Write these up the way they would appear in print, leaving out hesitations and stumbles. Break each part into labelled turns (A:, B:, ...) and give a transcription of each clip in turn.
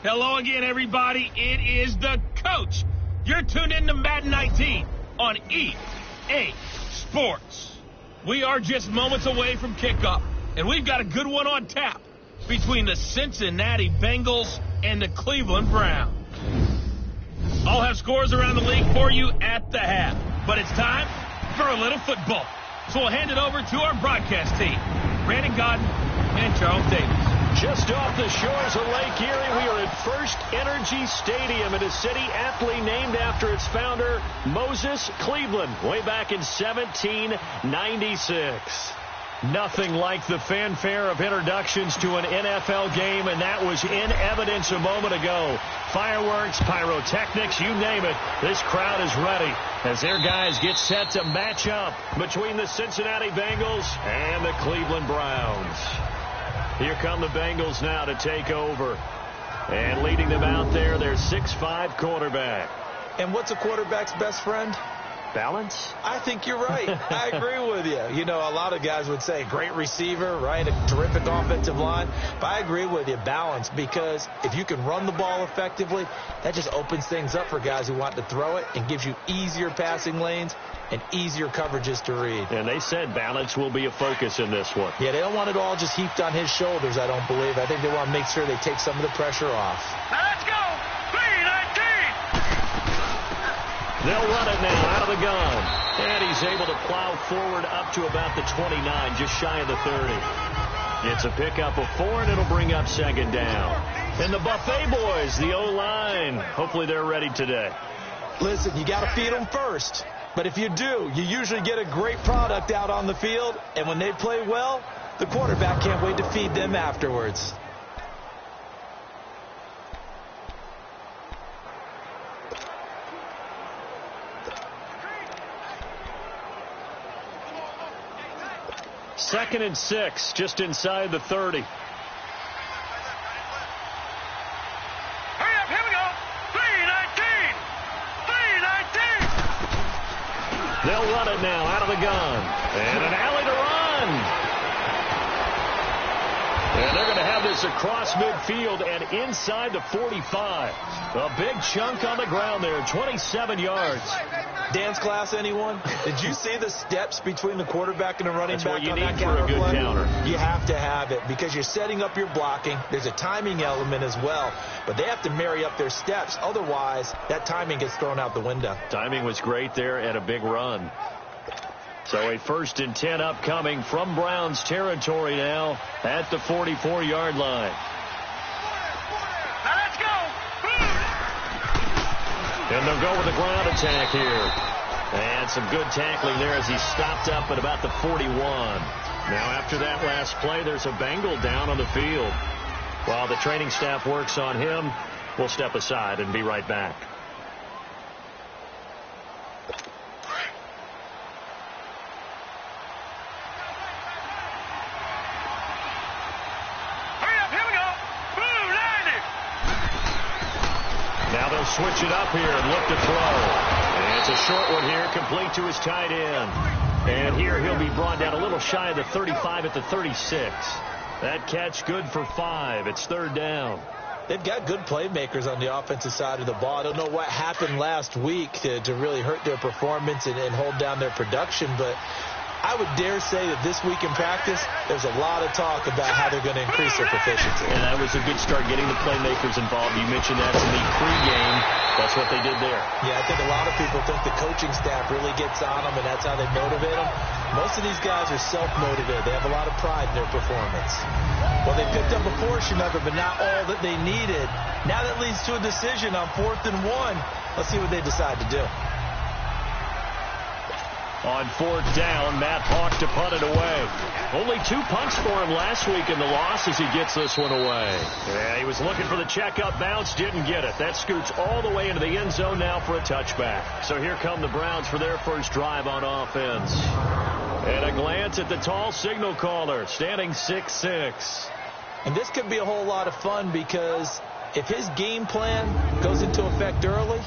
A: Hello again, everybody. It is the coach. You're tuned in to Madden 19 on EA Sports. We are just moments away from kickoff, and we've got a good one on tap between the Cincinnati Bengals and the Cleveland Browns. I'll have scores around the league for you at the half, but it's time for a little football. So we'll hand it over to our broadcast team, Brandon Godden and Charles Davis.
B: Just off the shores of Lake Erie, we are at First Energy Stadium in a city aptly named after its founder, Moses Cleveland, way back in 1796. Nothing like the fanfare of introductions to an NFL game, and that was in evidence a moment ago. Fireworks, pyrotechnics, you name it. This crowd is ready as their guys get set to match up between the Cincinnati Bengals and the Cleveland Browns. Here come the Bengals now to take over. And leading them out there, their 6'5" quarterback.
C: And what's a quarterback's best friend?
B: Balance?
C: I think you're right. I agree with you. You know, a lot of guys would say great receiver, right? A terrific offensive line. But I agree with you, balance, because if you can run the ball effectively, that just opens things up for guys who want to throw it and gives you easier passing lanes and easier coverages to read.
B: And they said balance will be a focus in this one.
C: Yeah, they don't want it all just heaped on his shoulders, I don't believe. I think they want to make sure they take some of the pressure off.
A: Now let's go! 3-19!
B: They'll run it now out of the gun. And he's able to plow forward up to about the 29, just shy of the 30. It's a pickup of 4, and it'll bring up second down. And the Buffet boys, the O-line, hopefully they're ready today.
C: Listen, you got to feed them first. But if you do, you usually get a great product out on the field. And when they play well, the quarterback can't wait to feed them afterwards.
B: Second and 6, just inside the 30.
A: Hurry up, here we go! 3-19! 3-19!
B: They'll run it now out of the gun. And an alley to run. And they're going to have this across midfield and inside the 45. A big chunk on the ground there, 27 yards.
C: Dance class, anyone? Did you see the steps between the quarterback and the running
B: That's
C: back
B: what you
C: on
B: need
C: that
B: for a good
C: play?
B: counter.
C: You have to have it because you're setting up your blocking. There's a timing element as well, but they have to marry up their steps. Otherwise, that timing gets thrown out the window.
B: Timing was great there and a big run. So a 1st and 10 upcoming from Browns territory now at the 44-yard line.
A: Now let's go!
B: And they'll go with the ground attack here. And some good tackling there as he stopped up at about the 41. Now after that last play, there's a Bengal down on the field. While the training staff works on him, we'll step aside and be right back. Now they'll switch it up here and look to throw. And it's a short one here, complete to his tight end. And here he'll be brought down a little shy of the 35 at the 36. That catch good for 5. It's 3rd down.
C: They've got good playmakers on the offensive side of the ball. I don't know what happened last week to really hurt their performance and hold down their production, but I would dare say that this week in practice, there's a lot of talk about how they're going to increase their proficiency.
B: And that was a good start getting the playmakers involved. You mentioned that in the pregame. That's what they did there.
C: Yeah, I think a lot of people think the coaching staff really gets on them, and that's how they motivate them. Most of these guys are self-motivated. They have a lot of pride in their performance. Well, they picked up a portion of it, but not all that they needed. Now that leads to a decision on 4th and 1. Let's see what they decide to do.
B: On 4th down, Matt Hawk to punt it away. Only 2 punts for him last week in the loss as he gets this one away. Yeah, he was looking for the checkup bounce, didn't get it. That scoots all the way into the end zone now for a touchback. So here come the Browns for their first drive on offense. And a glance at the tall signal caller, standing 6'6".
C: And this could be a whole lot of fun because if his game plan goes into effect early,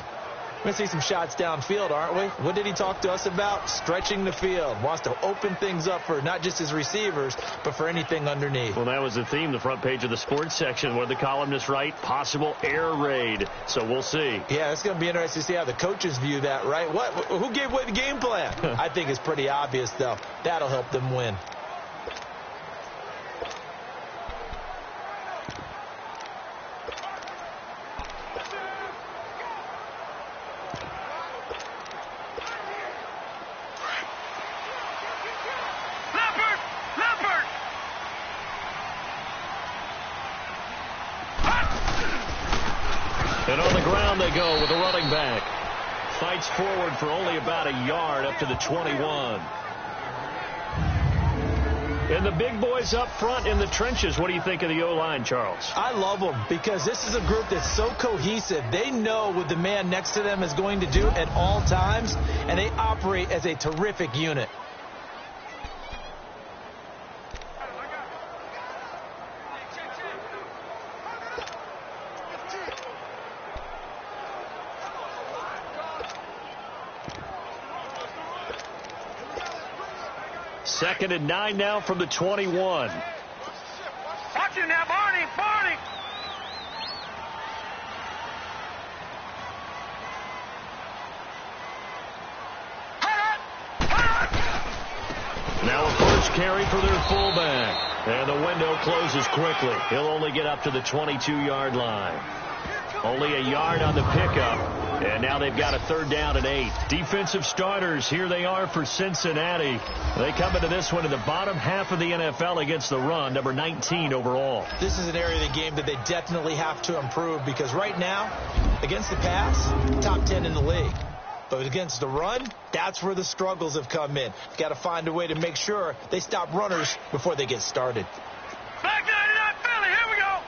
C: We're going to see some shots downfield, aren't we? What did he talk to us about? Stretching the field. Wants to open things up for not just his receivers, but for anything underneath.
B: Well, that was the theme, the front page of the sports section, where the columnists write, possible air raid. So we'll see.
C: Yeah, it's going to be interesting to see how the coaches view that, right? Who gave away the game plan? I think it's pretty obvious, though. That'll help them win.
B: And on the ground they go with a running back. Fights forward for only about a yard up to the 21. And the big boys up front in the trenches. What do you think of the O-line, Charles?
C: I love them because this is a group that's so cohesive. They know what the man next to them is going to do at all times, and they operate as a terrific unit.
B: Second and 9 now from the 21.
A: Watch him now, Barney.
B: Now a first carry for their fullback. And the window closes quickly. He'll only get up to the 22-yard line. Only a yard on the pickup. And now they've got a 3rd down and 8. Defensive starters, here they are for Cincinnati. They come into this one in the bottom half of the NFL against the run, number 19 overall.
C: This is an area of the game that they definitely have to improve because right now, against the pass, top 10 in the league. But against the run, that's where the struggles have come in. Got to find a way to make sure they stop runners before they get started.
A: Back 99 Philly, here we go.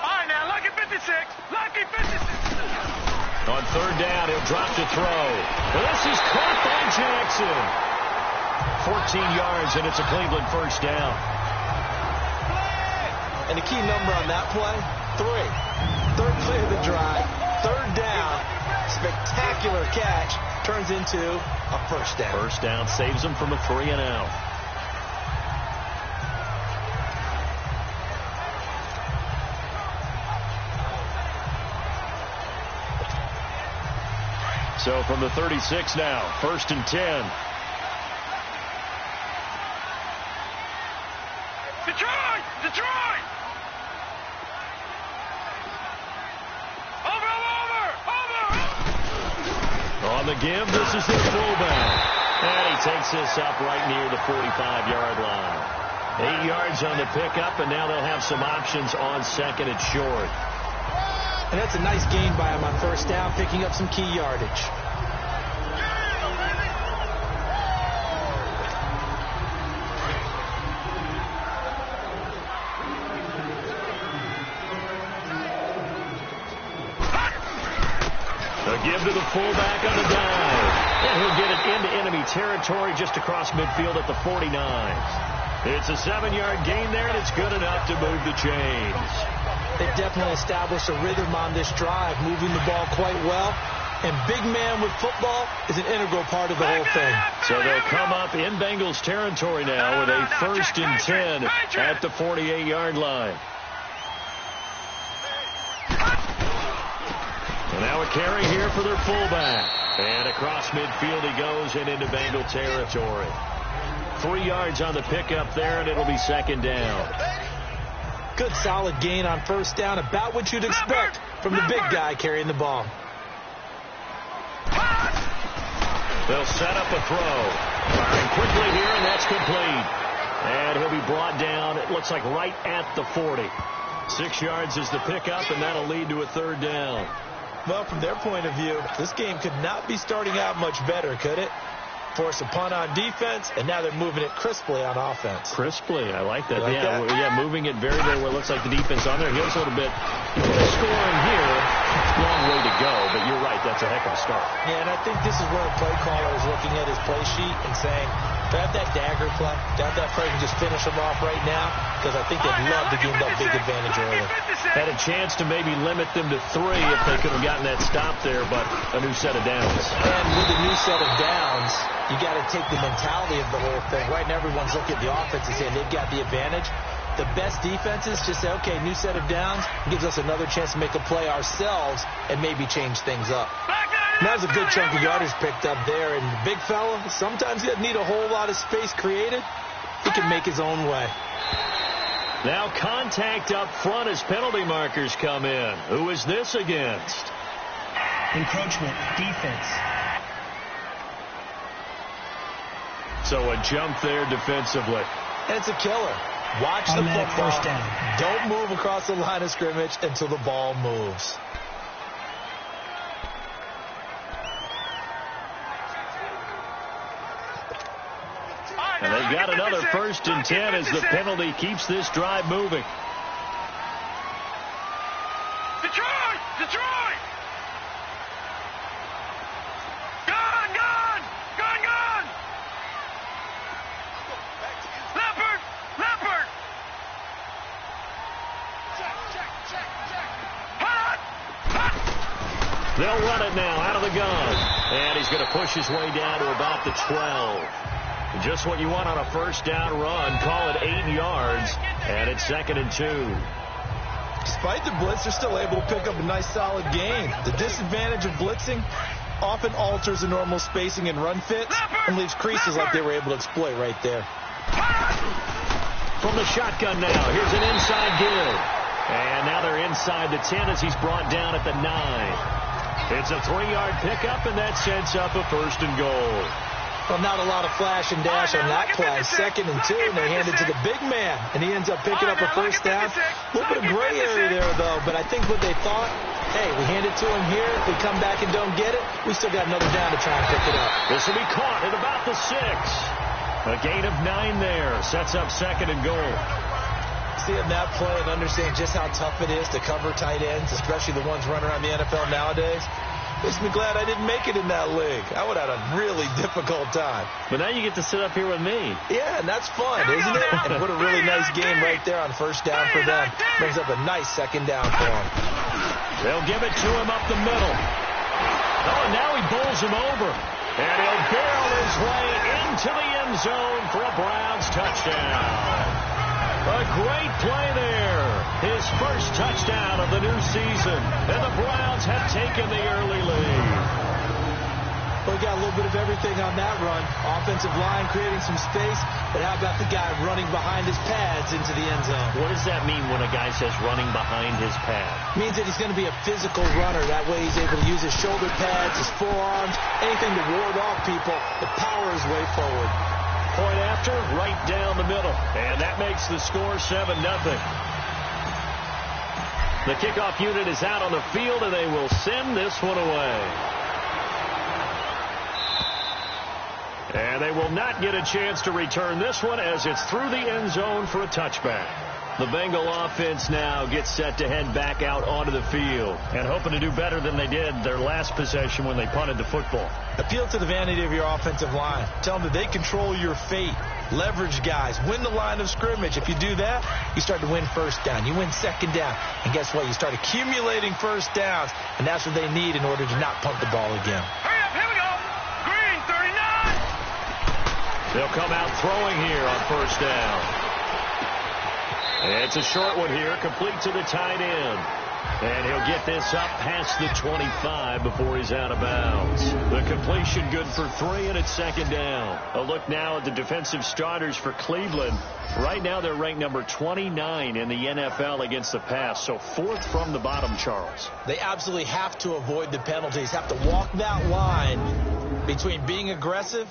A: All right, now, Lucky 56. Lucky 56.
B: On 3rd down, he'll drop to throw. Well, this is caught by Jackson. 14 yards, and it's a Cleveland 1st down.
C: And the key number on that play, 3. 3rd play of the drive, 3rd down, spectacular catch, turns into a 1st down.
B: 1st down saves them from a 3-and-out. So from the 36 now, 1st and 10.
A: Detroit! Detroit!
B: On the give, this is their fullback. And he takes this up right near the 45-yard line. 8 yards on the pickup, and now they'll have some options on 2nd and short.
C: And that's a nice gain by him on 1st down, picking up some key yardage.
B: Give to the fullback on the dive. And he'll get it into enemy territory just across midfield at the 49. It's a 7-yard gain there, and it's good enough to move the chains.
C: They definitely established a rhythm on this drive, moving the ball quite well. And big man with football is an integral part of the whole thing.
B: So they'll come up in Bengals territory now with a 1st and 10 at the 48-yard line. Now a carry here for their fullback. And across midfield he goes and into Bengal territory. 3 yards on the pickup there, and it'll be 2nd down.
C: Good solid gain on 1st down, about what you'd expect from the big guy carrying the ball.
B: They'll set up a throw. Firing quickly here, and that's complete. And he'll be brought down, it looks like right at the 40. 6 yards is the pickup, and that'll lead to a 3rd down.
C: Well, from their point of view, this game could not be starting out much better, could it? Force a punt on defense, and now they're moving it crisply on offense.
B: Crisply, I like that.
C: Like
B: yeah,
C: that?
B: Yeah, moving it very, very well. Looks like the defense on their heels a little bit. Scoring here, long way to go, but you're right, that's a heck of a start.
C: Yeah, and I think this is where a play caller is looking at his play sheet and saying, To have that dagger play, to have that play and just finish them off right now, because I think they'd love to gain that big advantage early.
B: Had a chance to maybe limit them to 3 if they could have gotten that stop there, but a new set of downs.
C: And with a new set of downs, you got to take the mentality of the whole thing. Right now, everyone's looking at the offense and saying they've got the advantage. The best defenses just say, okay, new set of downs, gives us another chance to make a play ourselves and maybe change things up. That was a good chunk of yardage picked up there. And the big fella, sometimes he doesn't need a whole lot of space created. He can make his own way.
B: Now contact up front as penalty markers come in. Who is this against?
D: Encroachment, defense.
B: So a jump there defensively.
C: And it's a killer. Watch the football.
D: First down.
C: Don't move across the line of scrimmage until the ball moves.
B: And they've got another 1st and 10 as the penalty keeps this drive moving.
A: Detroit! Detroit! Gone! Gone! Gone! Gone! Leopard! Leopard! Check! Hot! Hot!
B: They'll run it now out of the gun. And he's going to push his way down to about the 12. Just what you want on a 1st down run. Call it 8 yards. And it's 2nd and 2.
C: Despite the blitz, they're still able to pick up a nice solid gain. The disadvantage of blitzing often alters the normal spacing and run fits and leaves creases like they were able to exploit right there.
B: From the shotgun now, here's an inside give. And now they're inside the 10 as he's brought down at the 9. It's a 3-yard pickup, and that sets up a 1st and goal.
C: Well, not a lot of flash and dash on that play. 2nd and 2, and they hand it to the big man, and he ends up picking up a 1st down. A little bit of gray area there, though, but I think what they thought, hey, we hand it to him here. If we come back and don't get it, we still got another down to try and pick it up.
B: This will be caught at about the 6. A gain of 9 there. Sets up 2nd and goal.
C: Seeing that play and understand just how tough it is to cover tight ends, especially the ones running around the NFL nowadays, makes me glad I didn't make it in that league. I would have had a really difficult time.
B: But now you get to sit up here with me.
C: Yeah, and that's fun, isn't it? And what a really nice game right there on 1st down for them. Brings up a nice 2nd down for them.
B: They'll give it to him up the middle. Oh, and now he bowls him over. And he'll barrel his way into the end zone for a Browns touchdown. A great play there. His 1st touchdown of the new season. And the Browns have taken the early lead.
C: Well, we got a little bit of everything on that run. Offensive line creating some space. But how about the guy running behind his pads into the end zone?
B: What does that mean when a guy says running behind his pad?
C: It means that he's going to be a physical runner. That way he's able to use his shoulder pads, his forearms, anything to ward off people, but power his way forward.
B: Point after, right down the middle. And that makes the score 7-0. The kickoff unit is out on the field, and they will send this one away. And they will not get a chance to return this one as it's through the end zone for a touchback. The Bengal offense now gets set to head back out onto the field and hoping to do better than they did their last possession when they punted the football.
C: Appeal to the vanity of your offensive line. Tell them that they control your fate. Leverage guys. Win the line of scrimmage. If you do that, you start to win 1st down. You win 2nd down. And guess what? You start accumulating 1st downs. And that's what they need in order to not punt the ball again.
A: Hurry up, here we go. Green, 39.
B: They'll come out throwing here on 1st down. It's a short one here, complete to the tight end. And he'll get this up past the 25 before he's out of bounds. The completion good for 3, and it's 2nd down. A look now at the defensive starters for Cleveland. Right now they're ranked number 29 in the NFL against the pass, so 4th from the bottom, Charles.
C: They absolutely have to avoid the penalties, have to walk that line between being aggressive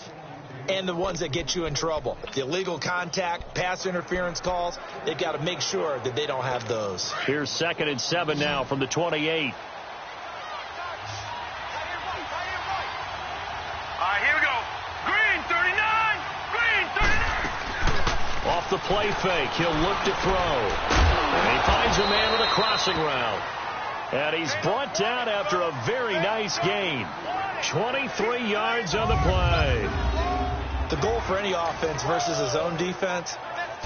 C: and the ones that get you in trouble. The illegal contact, pass interference calls, they've got to make sure that they don't have those.
B: Here's 2nd and 7 now from the 28.
A: All right, here we go. Green, 39. Green, 39.
B: Off the play fake, he'll look to throw. And he finds a man with a crossing route. And he's brought down after a very nice gain. 23 yards on the play.
C: The goal for any offense versus a zone defense,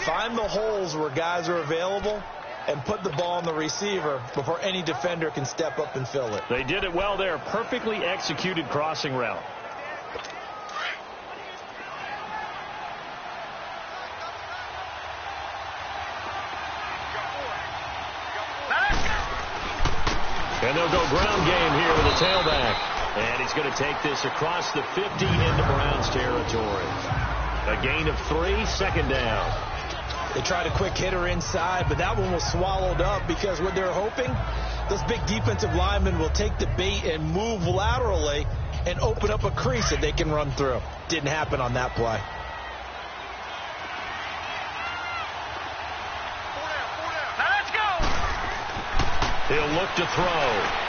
C: find the holes where guys are available and put the ball on the receiver before any defender can step up and fill it.
B: They did it well there. Perfectly executed crossing route. And they'll go ground game here with a tailback. And he's going to take this across the 50 into Browns territory. A gain of 3, second down.
C: They tried a quick hitter inside, but that one was swallowed up because what they're hoping, those big defensive linemen will take the bait and move laterally and open up a crease that they can run through. Didn't happen on that play.
B: He'll look to throw.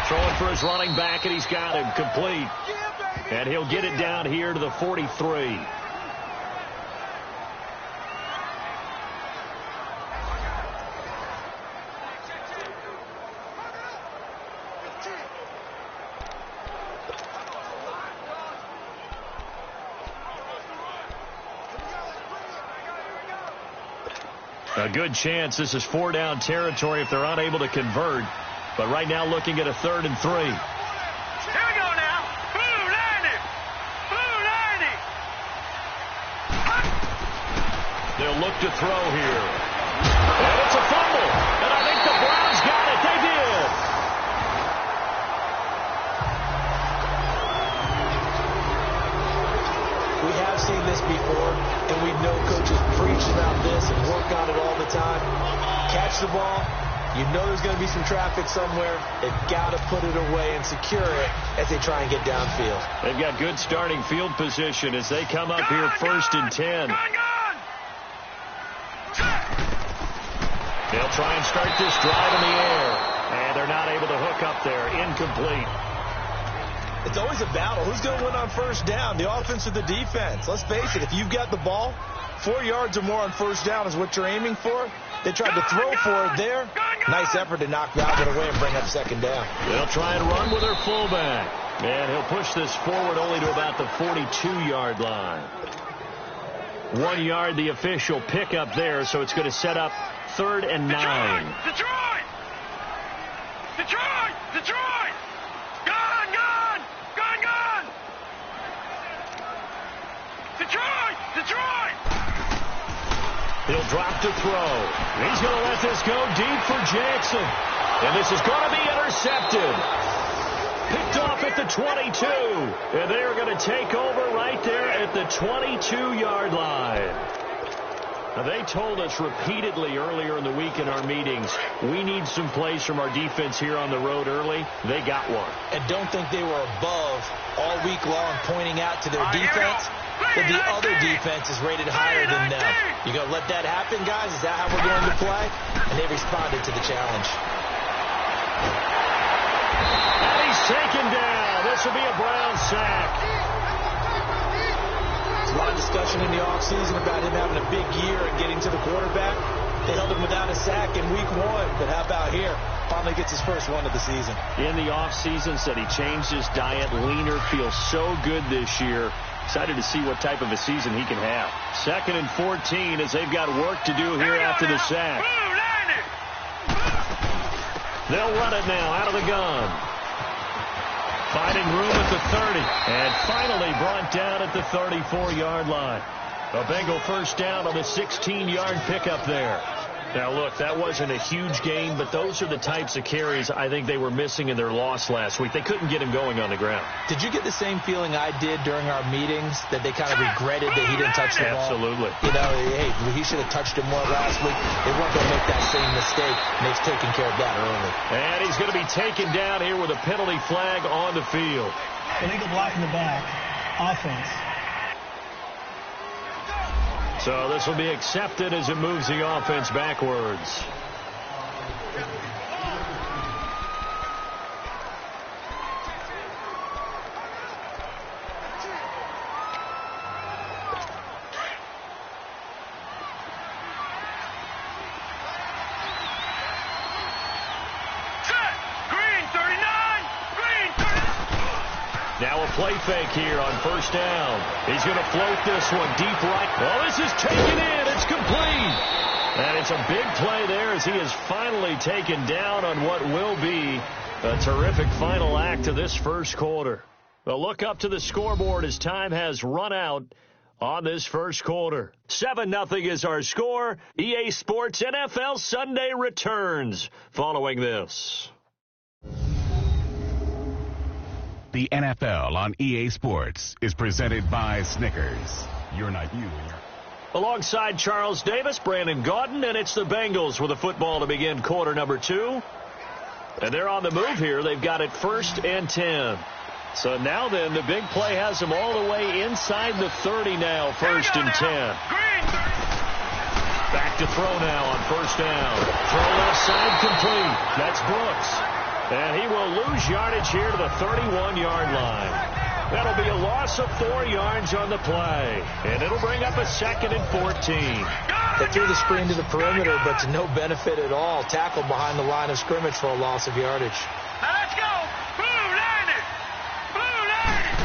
B: Throwing for his running back, and he's got him complete. And he'll get it down here to the 43. A good chance this is 4-down territory if they're unable to convert. But right now looking at a 3rd and 3.
E: Here we go now. Blue 90. Blue 90.
B: They'll look to throw here. And it's a fumble. And I think the Browns got it. They did.
C: We have seen this before, and we know coaches preach about this and work on it all the time. Catch the ball. You know there's going to be some traffic somewhere. They've got to put it away and secure it as they try and get downfield.
B: They've got good starting field position as they come up here 1st and 10. They'll try and start this drive in the air. And they're not able to hook up there. Incomplete.
C: It's always a battle. Who's going to win on 1st down, the offense or the defense? Let's face it, if you've got the ball, 4 yards or more on 1st down is what you're aiming for. They tried to throw for it there. Nice effort to knock that away and bring up 2nd down.
B: They'll try and run with their fullback. And he'll push this forward only to about the 42-yard line. 1 yard, the official pickup there, so it's going to set up 3rd and 9.
E: Detroit! Detroit! Detroit! Gone! Gone! Gone! Gone! Detroit! Detroit!
B: He'll drop to throw. He's going to let this go deep for Jackson. And this is going to be intercepted. Picked off at the 22. And they're going to take over right there at the 22-yard line. Now, they told us repeatedly earlier in the week in our meetings, we need some plays from our defense here on the road early. They got one.
C: And don't think they were above all week long pointing out to their defense that the other defense is rated higher than them. You going to let that happen, guys? Is that how we're going to play? And they responded to the challenge.
B: And he's taken down. This will be a Brown sack.
C: There's a lot of discussion in the offseason about him having a big year and getting to the quarterback. They held him without a sack in week 1, but how about here? Finally gets his first one of the season.
B: In the offseason, said he changed his diet, leaner, feels so good this year. Excited to see what type of a season he can have. 2nd and 14 as they've got work to do here after the sack. They'll run it now out of the gun. Finding room at the 30. And finally brought down at the 34-yard line. A Bengal 1st down on the 16-yard pickup there. Now, look, that wasn't a huge gain, but those are the types of carries I think they were missing in their loss last week. They couldn't get him going on the ground.
C: Did you get the same feeling I did during our meetings, that they kind of regretted that he didn't touch the ball?
B: Absolutely.
C: You know, hey, he should have touched it more last week. They weren't going to make that same mistake, and they've taken care of that early.
B: And he's going to be taken down here with a penalty flag on the field.
D: Illegal block in the back. Offense.
B: So this will be accepted as it moves the offense backwards. play fake here on first down. He's going to float this one deep right. Oh, this is taken in. It's complete. And it's a big play there as he is finally taken down on what will be a terrific final act to this first quarter. A look up to the scoreboard as time has run out on this first quarter. 7-0 is our score. EA Sports NFL Sunday returns following this.
F: The NFL on EA Sports is presented by Snickers. You're not you.
B: Alongside Charles Davis, Brandon Gaudin, and it's the Bengals with the football to begin quarter number 2. And they're on the move here. They've got it 1st and 10. So now then, the big play has them all the way inside the 30 now, 1st and 10. Back to throw now on 1st down. Throw left side complete. That's Brooks. And he will lose yardage here to the 31-yard line. That'll be a loss of 4 yards on the play. And it'll bring up a 2nd and 14.
C: They threw the screen to the perimeter, but to no benefit at all. Tackled behind the line of scrimmage for a loss of yardage.
E: Now let's go. Blue line it. Blue line it.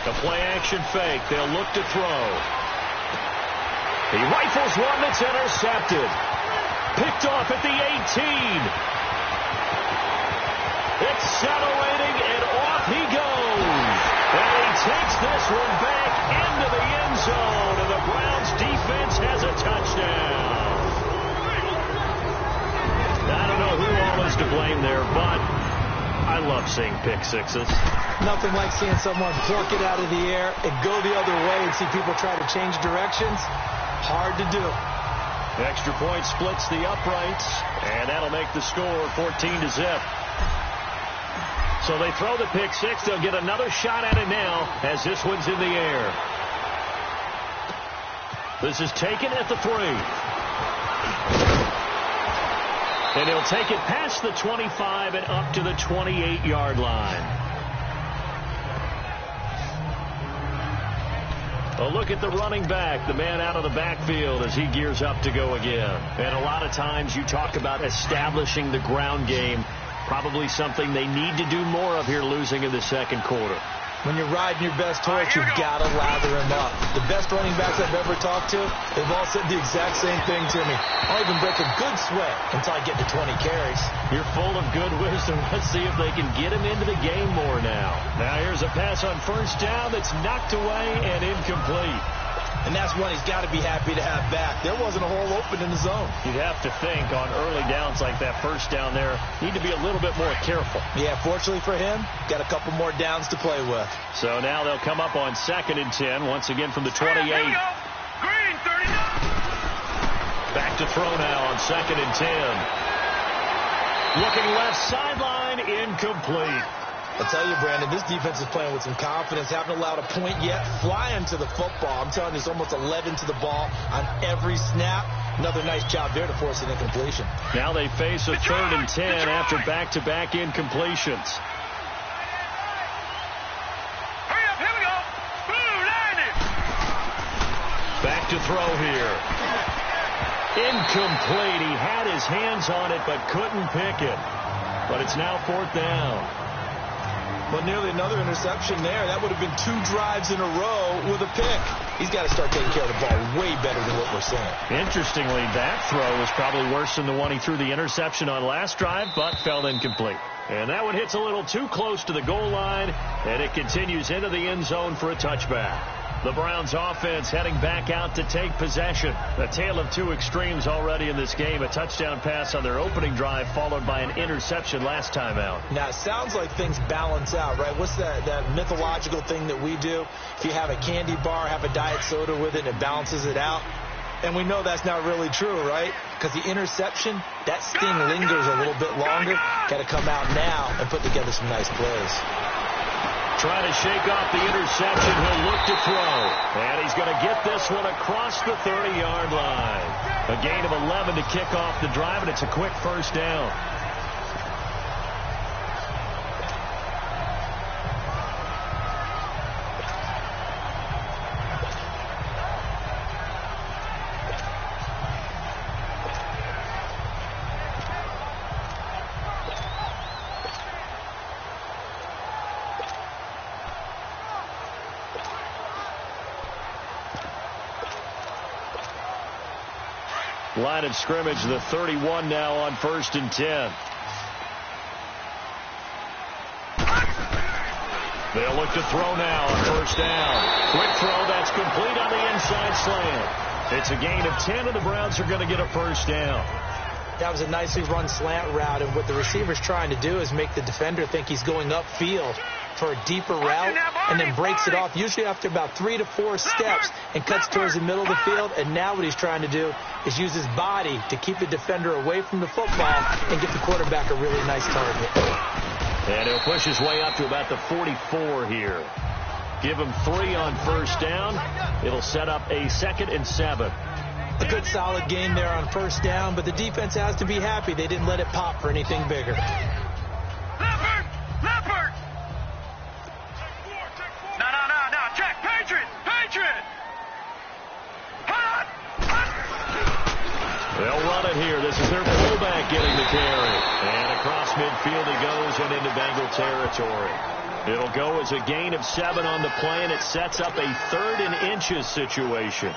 B: The play-action fake. They'll look to throw. He rifles one that's intercepted. Picked off at the 18. Accelerating, and off he goes. And he takes this one back into the end zone, and the Browns defense has a touchdown. I don't know who all is to blame there, but I love seeing pick sixes.
C: Nothing like seeing someone pluck it out of the air and go the other way and see people try to change directions. Hard to do.
B: Extra point splits the uprights, and that'll make the score 14-0. So they throw the pick six. They'll get another shot at it now as this one's in the air. This is taken at the 3. And he'll take it past the 25 and up to the 28-yard line. A look at the running back, the man out of the backfield as he gears up to go again. And a lot of times you talk about establishing the ground game. Probably something they need to do more of here losing in the second quarter.
C: When you're riding your best horse, you've got to lather him up. The best running backs I've ever talked to, they've all said the exact same thing to me. I'll even break a good sweat until I get to 20 carries.
B: You're full of good wisdom. Let's see if they can get him into the game more now. Now here's a pass on 1st down that's knocked away and incomplete.
C: And that's one he's got to be happy to have back. There wasn't a hole open in the zone.
B: You'd have to think on early downs like that 1st down there, need to be a little bit more careful.
C: Yeah, fortunately for him, got a couple more downs to play with.
B: So now they'll come up on 2nd and 10, once again from the 28.
E: Green 39.
B: Back to throw now on 2nd and 10. Looking left sideline, incomplete.
C: I'll tell you, Brandon, this defense is playing with some confidence. Haven't allowed a point yet. Flying to the football. I'm telling you, it's almost 11 to the ball on every snap. Another nice job there to force an incompletion.
B: Now they face a 3rd and 10 after back-to-back incompletions.
E: Hurry up, here we go. Blue line it.
B: Back to throw here. Incomplete. He had his hands on it but couldn't pick it. But it's now 4th down.
C: But nearly another interception there. That would have been 2 drives in a row with a pick. He's got to start taking care of the ball way better than what we're seeing.
B: Interestingly, that throw was probably worse than the one he threw the interception on last drive, but fell incomplete. And that one hits a little too close to the goal line, and it continues into the end zone for a touchback. The Browns offense heading back out to take possession. A tale of 2 extremes already in this game. A touchdown pass on their opening drive followed by an interception last time out.
C: Now, it sounds like things balance out, right? What's that mythological thing that we do? If you have a candy bar, have a diet soda with it, and it balances it out. And we know that's not really true, right? Because the interception, that sting lingers a little bit longer. Got to come out now and put together some nice plays.
B: Trying to shake off the interception. He'll look to throw. And he's going to get this one across the 30-yard line. A gain of 11 to kick off the drive, and it's a quick 1st down. Line of scrimmage, the 31 now on 1st and 10. They'll look to throw now on 1st down. Quick throw, that's complete on the inside slant. It's a gain of 10, and the Browns are going to get a 1st down.
C: That was a nicely run slant route, and what the receiver's trying to do is make the defender think he's going upfield for a deeper route, and then breaks it off, usually after about 3 to 4 steps, and cuts towards the middle of the field. And now what he's trying to do is use his body to keep the defender away from the football and get the quarterback a really nice target.
B: And he'll push his way up to about the 44 here. Give him 3 on 1st down. It'll set up a 2nd and 7.
C: A good solid game there on 1st down, but the defense has to be happy they didn't let it pop for anything bigger.
E: Leopard! Leopard! No, check! Patriot! Hot!
B: They'll run it here. This is their fullback getting the carry. And across midfield he goes and into Bengal territory. It'll go as a gain of 7 on the play, and it sets up a 3rd and inches situation.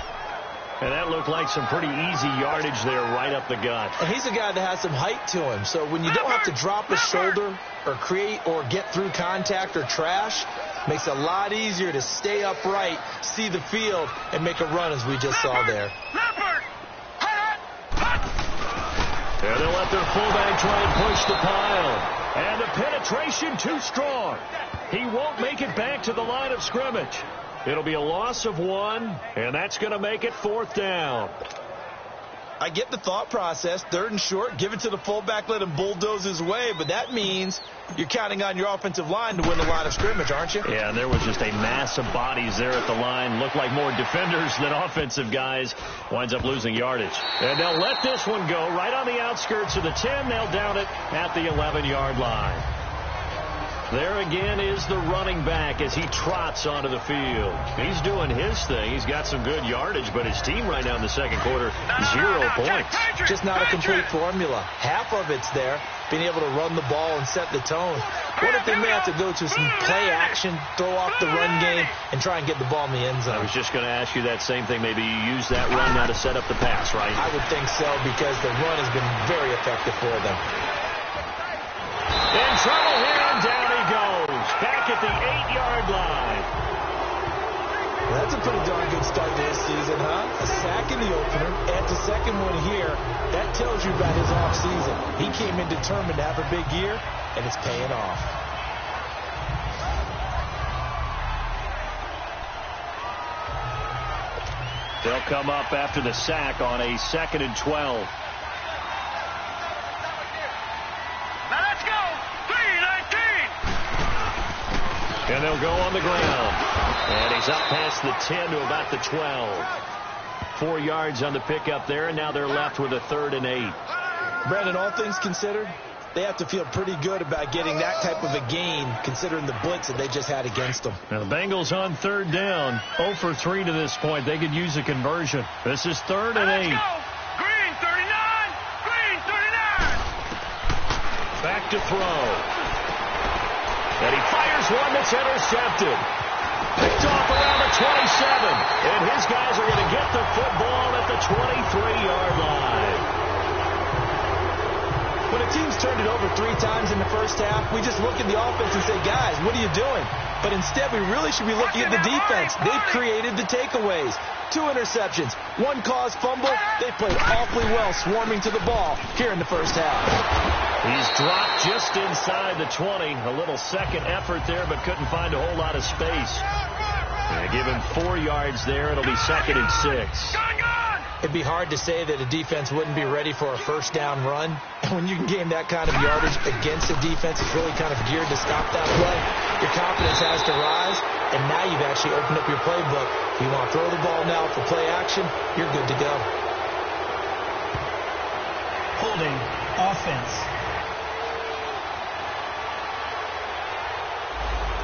B: And that looked like some pretty easy yardage there right up the gut.
C: And he's a guy that has some height to him, so when you don't have to drop a shoulder or create or get through contact or trash, makes it a lot easier to stay upright, see the field, and make a run as we just saw there.
B: And they'll let their fullback try and push the pile. And the penetration too strong. He won't make it back to the line of scrimmage. It'll be a loss of 1, and that's going to make it 4th down.
C: I get the thought process, 3rd and short, give it to the fullback, let him bulldoze his way, but that means you're counting on your offensive line to win the line of scrimmage, aren't you?
B: Yeah, and there was just a mass of bodies there at the line. Looked like more defenders than offensive guys. Winds up losing yardage. And they'll let this one go right on the outskirts of the 10. They'll down it at the 11-yard line. There again is the running back as he trots onto the field. He's doing his thing. He's got some good yardage, but his team right now in the second quarter, 0 points.
C: Just not a complete formula. Half of it's there, being able to run the ball and set the tone. What if they may have to go to some play action, throw off the run game, and try and get the ball in the end zone?
B: I was just going to ask you that same thing. Maybe you use that run now to set up the pass, right?
C: I would think so, because the run has been very effective for them.
B: In trouble here, and down he goes. Back at the 8-yard line.
C: That's a pretty darn good start to this season, huh? A sack in the opener, and the second one here. That tells you about his offseason. He came in determined to have a big year, and it's paying off.
B: They'll come up after the sack on a 2nd and 12. And they'll go on the ground. And he's up past the 10 to about the 12. 4 yards on the pickup there, and now they're left with a 3rd and 8.
C: Brandon, all things considered, they have to feel pretty good about getting that type of a gain, considering the blitz that they just had against them.
B: Now the Bengals on 3rd down, 0 for 3 to this point. They could use a conversion. This is 3rd and 8.
E: Green 39! Green 39!
B: Back to throw. And he fires one that's intercepted. Picked off around the 27. And his guys are going to get the football at the 23-yard line.
C: When a team's turned it over 3 times in the first half, we just look at the offense and say, guys, what are you doing? But instead, we really should be looking at the defense. They've created the takeaways. 2 interceptions, 1 caused fumble. They played awfully well swarming to the ball here in the first half.
B: He's dropped just inside the 20. A little second effort there, but couldn't find a whole lot of space. And give him 4 yards there. It'll be 2nd and 6.
C: It'd be hard to say that a defense wouldn't be ready for a first down run. And when you can gain that kind of yardage against a defense that's really kind of geared to stop that play, your confidence has to rise. And now you've actually opened up your playbook. If you want to throw the ball now for play action, you're good to go.
D: Holding offense.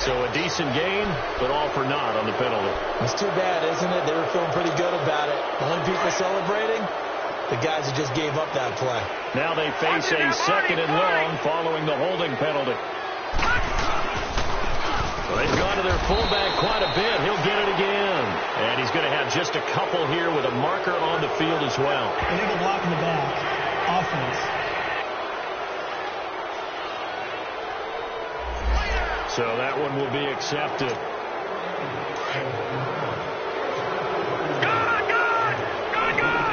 B: So a decent game, but all for naught on the penalty.
C: It's too bad, isn't it? They were feeling pretty good about it. The only people celebrating, the guys who just gave up that play.
B: Now they face a 2nd and long following the holding penalty. They've gone to their fullback quite a bit. He'll get it again. And he's going to have just a couple here with a marker on the field as well.
D: Illegal block in the back. Offense.
B: So that one will be accepted.
E: Good! Good! Good! Good!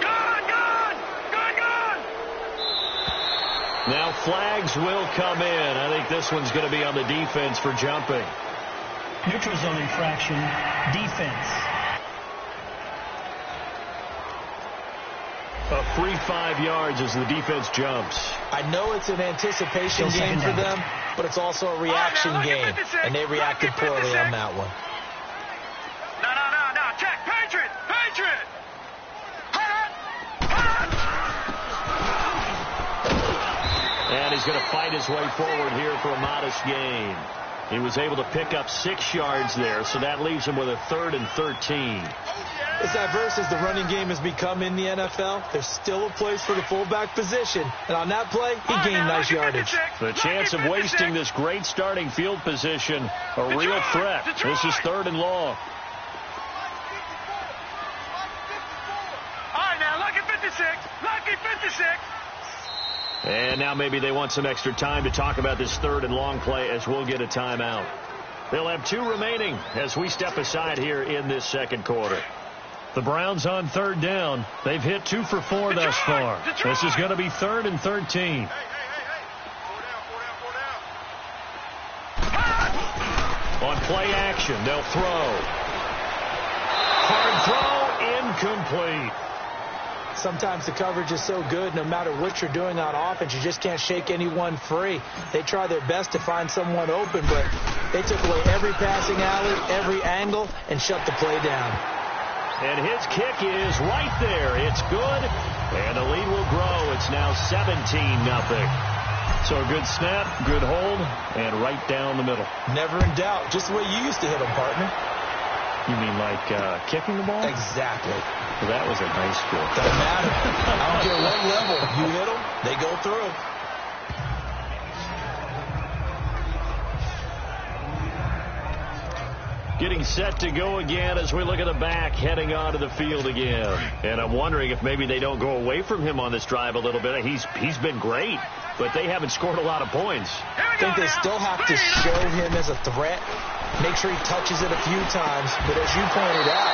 E: Good! Good! Good! Good!
B: Now flags will come in. I think this one's going to be on the defense for jumping.
D: Neutral zone infraction. Defense.
B: A free 5 yards as the defense jumps.
C: I know it's an anticipation game for them, but it's also a reaction game, and they reacted poorly on that one.
E: No. Check. Patriot! Patriot!
B: And he's going to fight his way forward here for a modest gain. He was able to pick up 6 yards there, so that leaves him with a 3rd and 13.
C: As diverse as the running game has become in the NFL, there's still a place for the fullback position. And on that play, he gained nice yardage.
B: The chance of wasting this great starting field position, a real threat. This is 3rd and long.
E: All right, now, lucky 56. Lucky 56.
B: And now maybe they want some extra time to talk about this 3rd and long play as we'll get a timeout. They'll have 2 remaining as we step aside here in this second quarter. The Browns on 3rd down. They've hit 2 for 4 thus far. This is going to be 3rd and 13. On play action, they'll throw. Hard throw, incomplete.
C: Sometimes the coverage is so good, no matter what you're doing on offense, you just can't shake anyone free. They try their best to find someone open, but they took away every passing alley, every angle, and shut the play down.
B: And his kick is right there. It's good, and the lead will grow. It's now 17-0. So a good snap, good hold, and right down the middle.
C: Never in doubt. Just the way you used to hit them, partner.
B: You mean like kicking the ball?
C: Exactly.
B: Well, that was a nice score.
C: Doesn't matter. I don't care what level. You hit them, they go through.
B: Getting set to go again as we look at the back heading onto the field again. And I'm wondering if maybe they don't go away from him on this drive a little bit. He's been great, but they haven't scored a lot of points.
C: I think they still have to show him as a threat. Make sure he touches it a few times. But as you pointed out,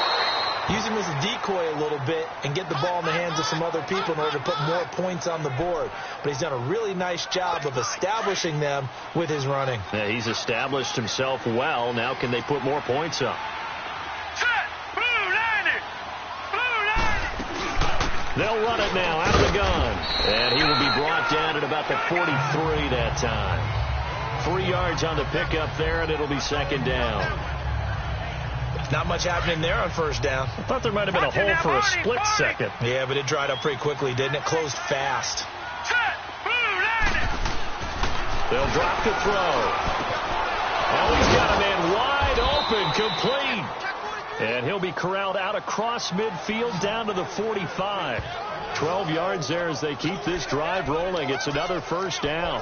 C: use him as a decoy a little bit and get the ball in the hands of some other people in order to put more points on the board. But he's done a really nice job of establishing them with his running.
B: Yeah, he's established himself well. Now can they put more points up?
E: Set! Blue landed! Blue landed!
B: They'll run it now out of the gun. And he will be brought down at about the 43 that time. 3 yards on the pickup there, and it'll be 2nd down.
C: Not much happening there on 1st down.
B: I thought there might have been a hole for a split second.
C: Yeah, but it dried up pretty quickly, didn't it? Closed fast.
E: Set! Blue landed!
B: They'll drop the throw. Oh, he's got a man wide open, complete. And he'll be corralled out across midfield down to the 45. 12 yards there as they keep this drive rolling. It's another 1st down.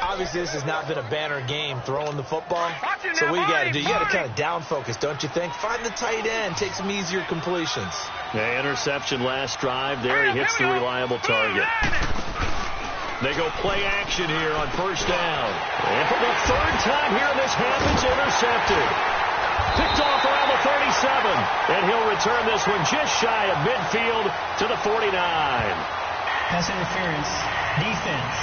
C: Obviously, this has not been a banner game throwing the football. So what you got to do, you got to kind of down focus, don't you think? Find the tight end, take some easier completions.
B: The interception last drive there. He hits the reliable target. They go play action here on 1st down. And for the 3rd time here, this happens, intercepted. Picked off around the 37. And he'll return this one just shy of midfield to the 49.
D: Pass interference. Defense.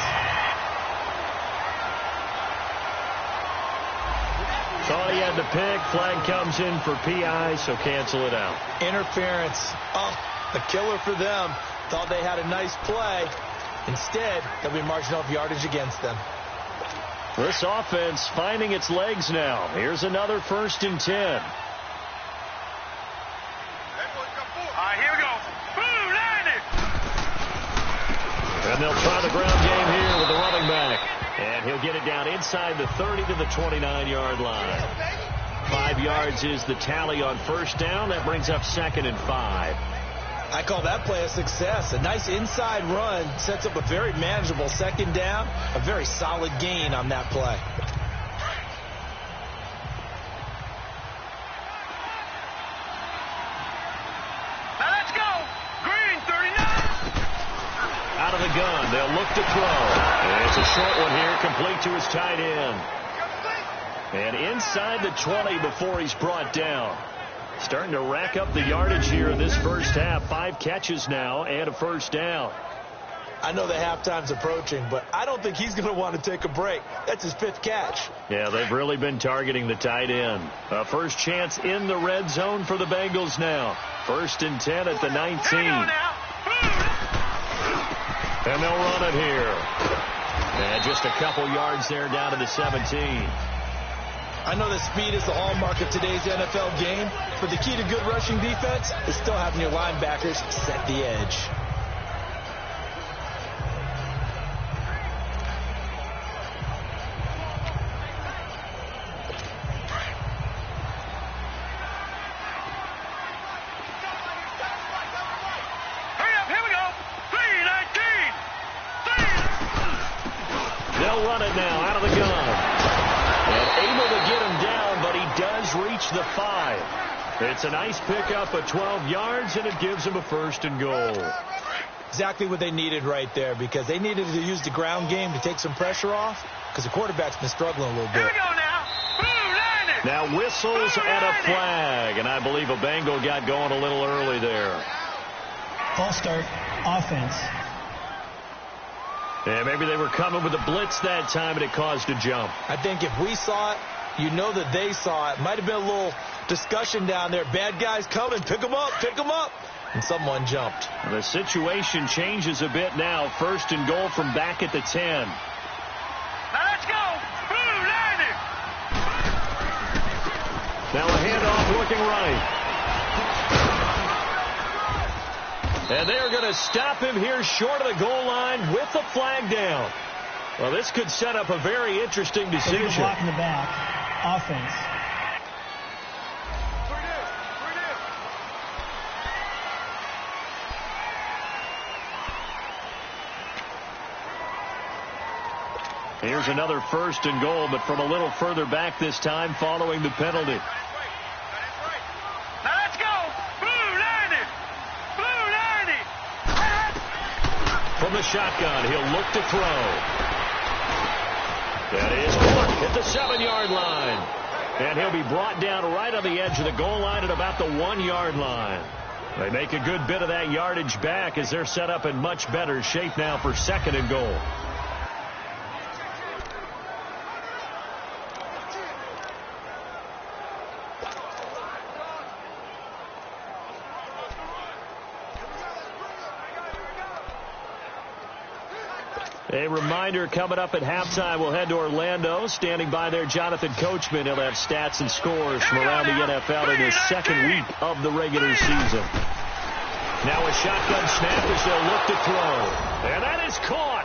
B: Thought he had the pick. Flag comes in for PI, so cancel it out.
C: Interference. Oh, a killer for them. Thought they had a nice play. Instead, they'll be marching off yardage against them.
B: This offense finding its legs now. Here's another 1st and 10.
E: All right, here we go. Blue landed!
B: And they'll try the ground game here with the running back. And he'll get it down inside the 30 to the 29-yard line. 5 yards is the tally on 1st down. That brings up 2nd and 5.
C: I call that play a success. A nice inside run sets up a very manageable 2nd down. A very solid gain on that play.
B: gun. They'll look to throw. And it's a short one here, complete to his tight end. And inside the 20 before he's brought down. Starting to rack up the yardage here in this first half. 5 catches now and a first down.
C: I know the halftime's approaching, but I don't think he's going to want to take a break. That's his 5th catch.
B: Yeah, they've really been targeting the tight end. A first chance in the red zone for the Bengals now. 1st and 10 at the 19. And they'll run it here. And just a couple yards there down to the 17.
C: I know that speed is the hallmark of today's NFL game, but the key to good rushing defense is still having your linebackers set the edge.
B: They'll run it now out of the gun. And able to get him down, but he does reach the 5. It's a nice pickup of 12 yards, and it gives him a 1st and goal.
C: Exactly what they needed right there, because they needed to use the ground game to take some pressure off, because the quarterback's been struggling a little bit.
E: Here we go now.
B: Now whistles and a flag, and I believe a Bengal got going a little early there.
D: False start, offense.
B: Yeah, maybe they were coming with a blitz that time, and it caused a jump.
C: I think if we saw it, you know that they saw it. Might have been a little discussion down there. Bad guys coming. Pick them up. Pick them up. And someone jumped.
B: The situation changes a bit now. 1st and goal from back at the 10.
E: Now let's go. Line it.
B: Now a handoff looking right. And they're going to stop him here short of the goal line with the flag down. Well, this could set up a very interesting decision.
D: Block in the back. Offense.
B: Here's another 1st and goal, but from a little further back this time following the penalty.
E: Now let's go.
B: From the shotgun, he'll look to throw. That is Clark at the 7-yard line. And he'll be brought down right on the edge of the goal line at about the 1-yard line. They make a good bit of that yardage back as they're set up in much better shape now for 2nd and goal. A reminder coming up at halftime, we'll head to Orlando. Standing by there, Jonathan Coachman. He'll have stats and scores from around the NFL in his 2nd week of the regular season. Now a shotgun snap as they'll look to throw. And that is caught.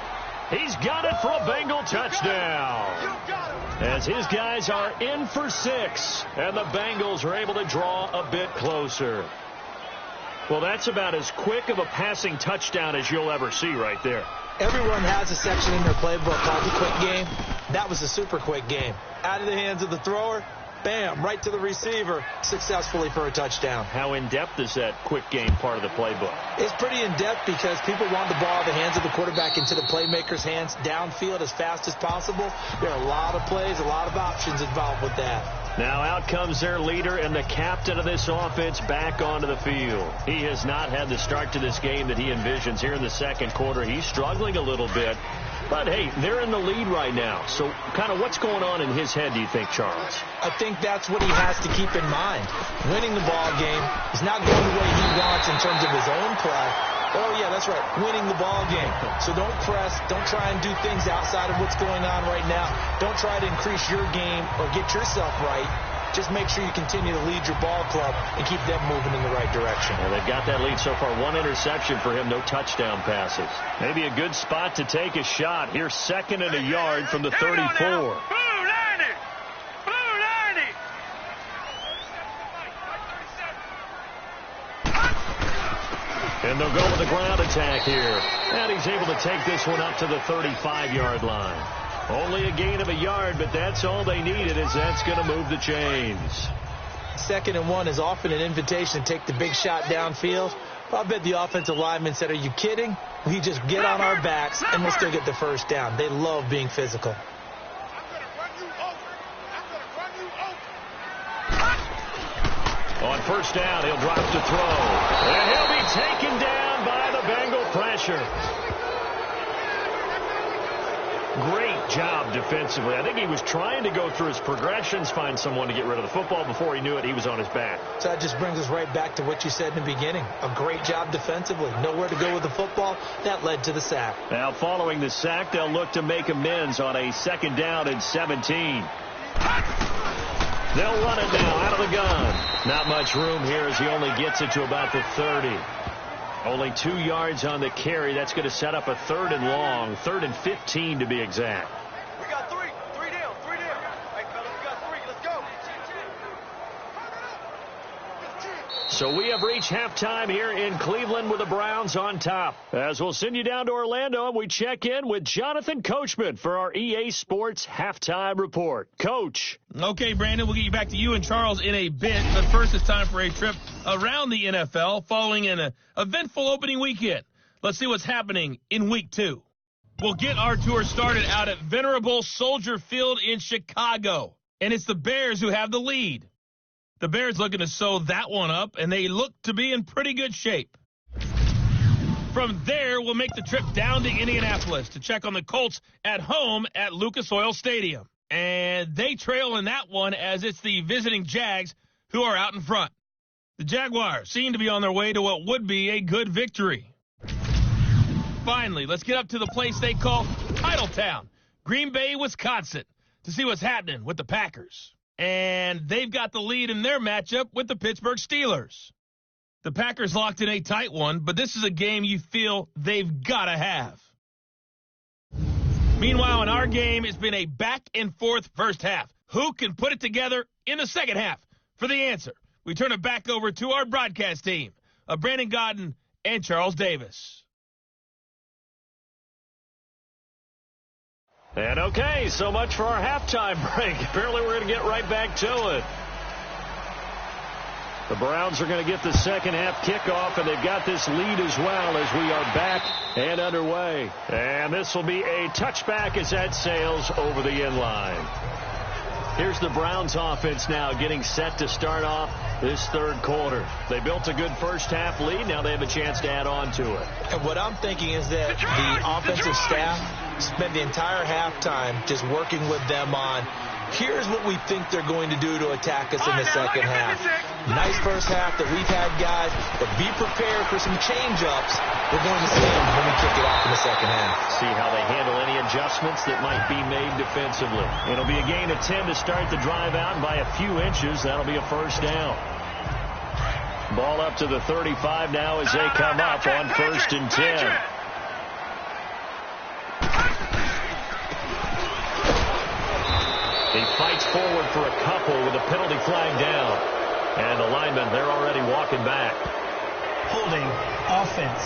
B: He's got it for a Bengal touchdown. As his guys are in for 6, and the Bengals are able to draw a bit closer. Well, that's about as quick of a passing touchdown as you'll ever see right there.
C: Everyone has a section in their playbook called the quick game. That was a super quick game. Out of the hands of the thrower, bam, right to the receiver, successfully for a touchdown.
B: How in-depth is that quick game part of the playbook?
C: It's pretty in-depth because people want the ball out of the hands of the quarterback into the playmaker's hands downfield as fast as possible. There are a lot of plays, a lot of options involved with that.
B: Now out comes their leader and the captain of this offense back onto the field. He has not had the start to this game that he envisions here in the 2nd quarter. He's struggling a little bit. But, hey, they're in the lead right now. So kind of what's going on in his head, do you think, Charles?
C: I think that's what he has to keep in mind. Winning the ball game is not going the way he wants in terms of his own play. Oh, yeah, that's right, winning the ball game. So don't press. Don't try and do things outside of what's going on right now. Don't try to increase your game or get yourself right. Just make sure you continue to lead your ball club and keep them moving in the right direction.
B: Well, they've got that lead so far. 1 interception for him, no touchdown passes. Maybe a good spot to take a shot. Here's 2nd and a yard from the 34. And they'll go with the ground attack here. And he's able to take this one up to the 35-yard line. Only a gain of a yard, but that's all they needed, as that's going to move the chains.
C: 2nd and 1 is often an invitation to take the big shot downfield. Well, I bet the offensive lineman said, are you kidding? We just get on our backs and we'll still get the first down. They love being physical.
B: On first down, he'll drop to throw. And he'll be taken down by the Bengal pressure. Great job defensively. I think he was trying to go through his progressions, find someone to get rid of the football. Before he knew it, he was on his back.
C: So that just brings us right back to what you said in the beginning. A great job defensively. Nowhere to go with the football. That led to the sack.
B: Now, following the sack, they'll look to make amends on a 2nd down and 17. They'll run it now out of the gun. Not much room here as he only gets it to about the 30. Only 2 yards on the carry. That's going to set up a 3rd and long. 3rd and 15 to be exact.
E: We got 3 down. Hey, fellas, we got 3. Let's go.
B: So we have reached halftime here in Cleveland with the Browns on top. As we'll send you down to Orlando, and we check in with Jonathan Coachman for our EA Sports Halftime Report. Coach.
A: Okay, Brandon, we'll get you back to you and Charles in a bit. But first, it's time for a trip around the NFL following an eventful opening weekend. Let's see what's happening in Week 2. We'll get our tour started out at venerable Soldier Field in Chicago. And it's the Bears who have the lead. The Bears looking to sew that one up, and they look to be in pretty good shape. From there, we'll make the trip down to Indianapolis to check on the Colts at home at Lucas Oil Stadium. And they trail in that one as it's the visiting Jags who are out in front. The Jaguars seem to be on their way to what would be a good victory. Finally, let's get up to the place they call Titletown, Green Bay, Wisconsin, to see what's happening with the Packers. And they've got the lead in their matchup with the Pittsburgh Steelers. The Packers locked in a tight one, but this is a game you feel they've got to have. Meanwhile, in our game, it's been a back-and-forth first half. Who can put it together in the second half? For the answer, we turn it back over to our broadcast team of Brandon Godden and Charles Davis.
B: And okay, so much for our halftime break. Apparently we're going to get right back to it. The Browns are going to get the second half kickoff, and they've got this lead as well as we are back and underway. And this will be a touchback as that sails over the end line. Here's the Browns offense now getting set to start off this third quarter. They built a good first half lead. Now they have a chance to add on to it.
C: And what I'm thinking is that the offensive staff spent the entire halftime just working with them on, here's what we think they're going to do to attack us in the second half. Nice first half that we've had, guys, but be prepared for some change-ups. We're going to see them when we kick it off in the second half.
B: See how they handle any adjustments that might be made defensively. It'll be a gain of 10 to start the drive out, and by a few inches, that'll be a first down. Ball up to the 35 now as they come up on 1st and 10. He fights forward for a couple with a penalty flag down. And the linemen, they're already walking back.
D: Holding offense.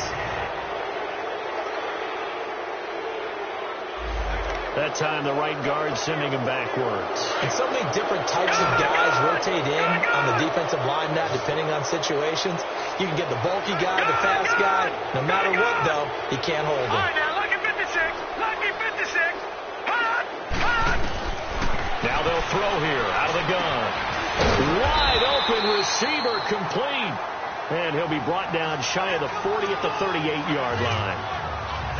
B: That time the right guard sending him backwards.
C: And so many different types of guys rotate in on the defensive line now, depending on situations. You can get the bulky guy, the fast guy. No matter what, though, he can't hold him.
E: All right, now, lucky 56. Lucky 56. Hot.
B: Now they'll throw here out of the gun. Wide open receiver complete. And he'll be brought down shy of the 40 at the 38-yard line.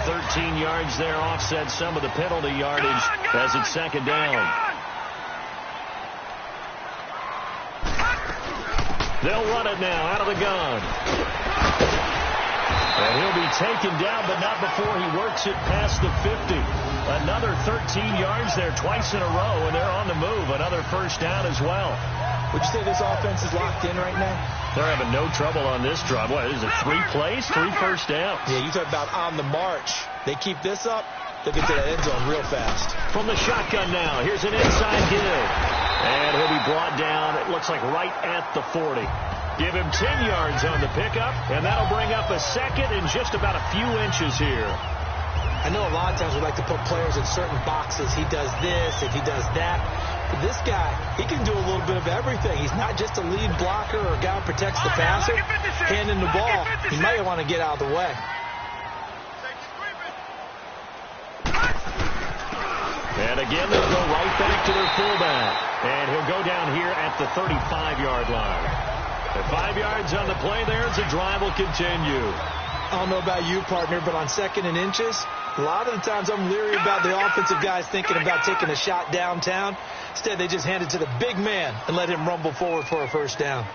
B: 13 yards there, offset some of the penalty yardage as it's second down. They'll run it now out of the gun. And he'll be taken down, but not before he works it past the 50. Another 13 yards there twice in a row, and they're on the move. Another first down as well.
C: Would you say this offense is locked in right now?
B: They're having no trouble on this drive. What is it, 3 plays, 3 first downs?
C: Yeah, you talk about on the march. They keep this up, they'll get to that end zone real fast.
B: From the shotgun now, here's an inside give. And he'll be brought down, it looks like right at the 40. Give him 10 yards on the pickup, and that'll bring up a second in just about a few inches here.
C: I know a lot of times we like to put players in certain boxes. He does this, if he does that. This guy, he can do a little bit of everything. He's not just a lead blocker or a guy who protects the passer. Handing the ball, he might want to get out of the way.
B: And again, they'll go right back to their fullback. And he'll go down here at the 35-yard line. At 5 yards on the play there, as the drive will continue.
C: I don't know about you, partner, but on 2nd and inches, a lot of the times I'm leery about the offensive guys thinking about taking a shot downtown. Instead, they just hand it to the big man and let him rumble forward for a first down.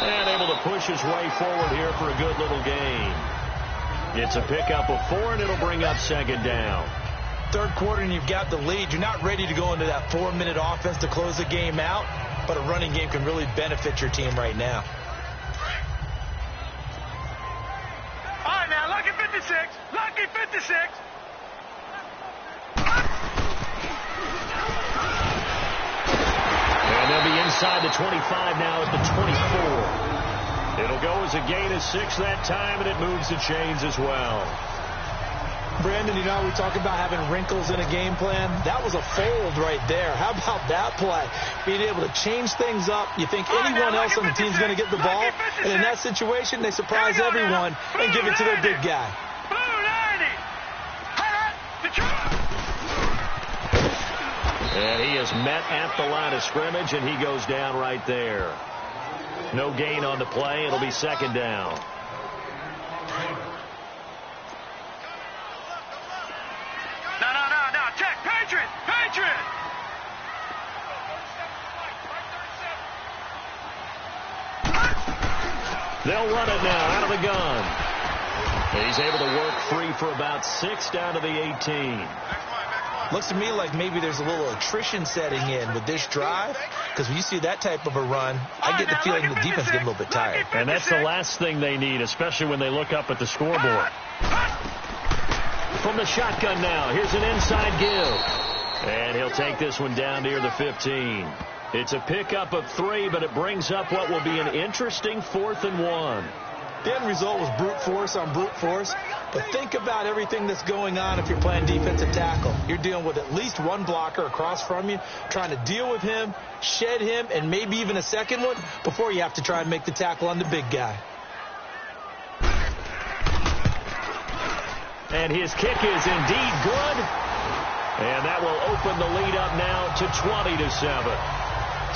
B: And able to push his way forward here for a good little gain. It's a pickup of 4, and it'll bring up 2nd down.
C: 3rd quarter, and you've got the lead. You're not ready to go into that 4-minute offense to close the game out, but a running game can really benefit your team right now.
E: All right, now, lucky 56. Lucky 56.
B: And they'll be inside the 25 now at the 24. It'll go as a gain of 6 that time, and it moves the chains as well.
C: Brandon, you know, we talk about having wrinkles in a game plan. That was a fold right there. How about that play? Being able to change things up. You think anyone else on the team is going to get the ball, and in that situation, they surprise everyone and give it to their big guy.
B: And he is met at the line of scrimmage, and he goes down right there. No gain on the play. It'll be 2nd down.
E: No. Check. Patriot.
B: They'll run it now out of the gun. And he's able to work free for about 6 down to the 18.
C: Looks to me like maybe there's a little attrition setting in with this drive, because when you see that type of a run, I get the feeling the defense getting a little bit tired.
B: And that's the last thing they need, especially when they look up at the scoreboard. From the shotgun now, here's an inside give. And he'll take this one down near the 15. It's a pickup of 3, but it brings up what will be an interesting 4th and 1.
C: The end result was brute force on brute force. But think about everything that's going on if you're playing defensive tackle. You're dealing with at least one blocker across from you, trying to deal with him, shed him, and maybe even a second one before you have to try and make the tackle on the big guy.
B: And his kick is indeed good. And that will open the lead up now to 20-7.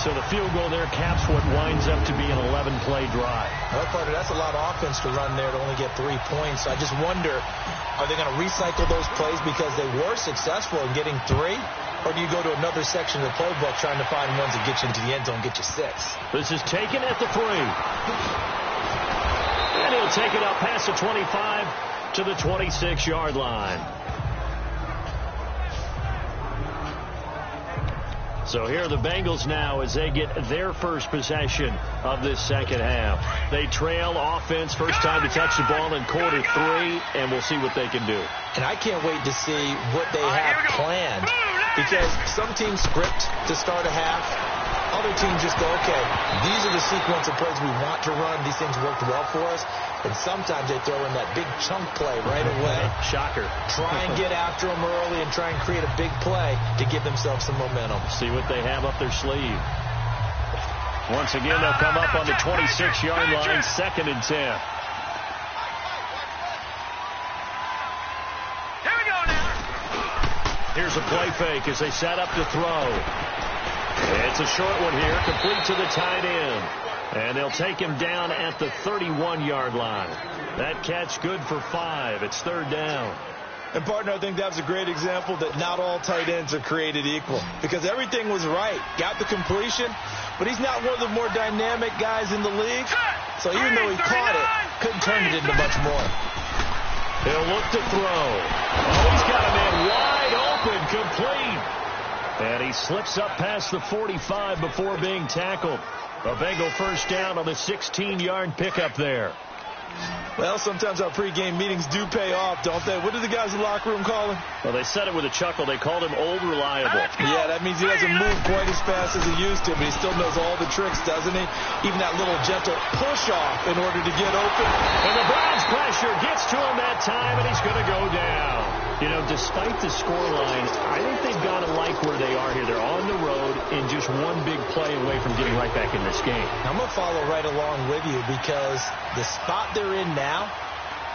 B: So the field goal there caps what winds up to be an 11-play drive.
C: Well, partner, that's a lot of offense to run there to only get 3 points. I just wonder, are they going to recycle those plays because they were successful in getting 3? Or do you go to another section of the playbook trying to find ones that get you into the end zone and get you 6?
B: This is taken at the 3. And he'll take it up past the 25 to the 26-yard line. So here are the Bengals now as they get their first possession of this second half. They trail offense, first time to touch the ball in quarter 3, and we'll see what they can do.
C: And I can't wait to see what they have planned, because some teams script to start a half. Other teams just go, okay, these are the sequence of plays we want to run. These things worked well for us. And sometimes they throw in that big chunk play right away.
B: Shocker.
C: Try and get after them early and try and create a big play to give themselves some momentum.
B: See what they have up their sleeve. Once again, they'll come up on the 26-yard line, 2nd and 10.
E: Here we go now.
B: Here's a play fake as they set up to throw. It's a short one here, complete to the tight end. And they'll take him down at the 31-yard line. That catch good for 5. It's 3rd down.
C: And, partner, I think that was a great example that not all tight ends are created equal, because everything was right. Got the completion, but he's not one of the more dynamic guys in the league. So even though he caught it, couldn't turn it into much more.
B: He'll look to throw. Oh, he's got a man wide open, complete. And he slips up past the 45 before being tackled. A Bengal first down on the 16-yard pickup there.
C: Well, sometimes our pregame meetings do pay off, don't they? What do the guys in the locker room call him?
B: Well, they said it with a chuckle. They called him Old Reliable.
C: Yeah, that means he doesn't move quite as fast as he used to, but he still knows all the tricks, doesn't he? Even that little gentle push-off in order to get open.
B: And the Browns pressure gets to him that time, and he's going to go down. You know, despite the scoreline, I think they've got to like where they are here. They're on the road and just one big play away from getting right back in this game.
C: I'm going to follow right along with you because the spot they're in now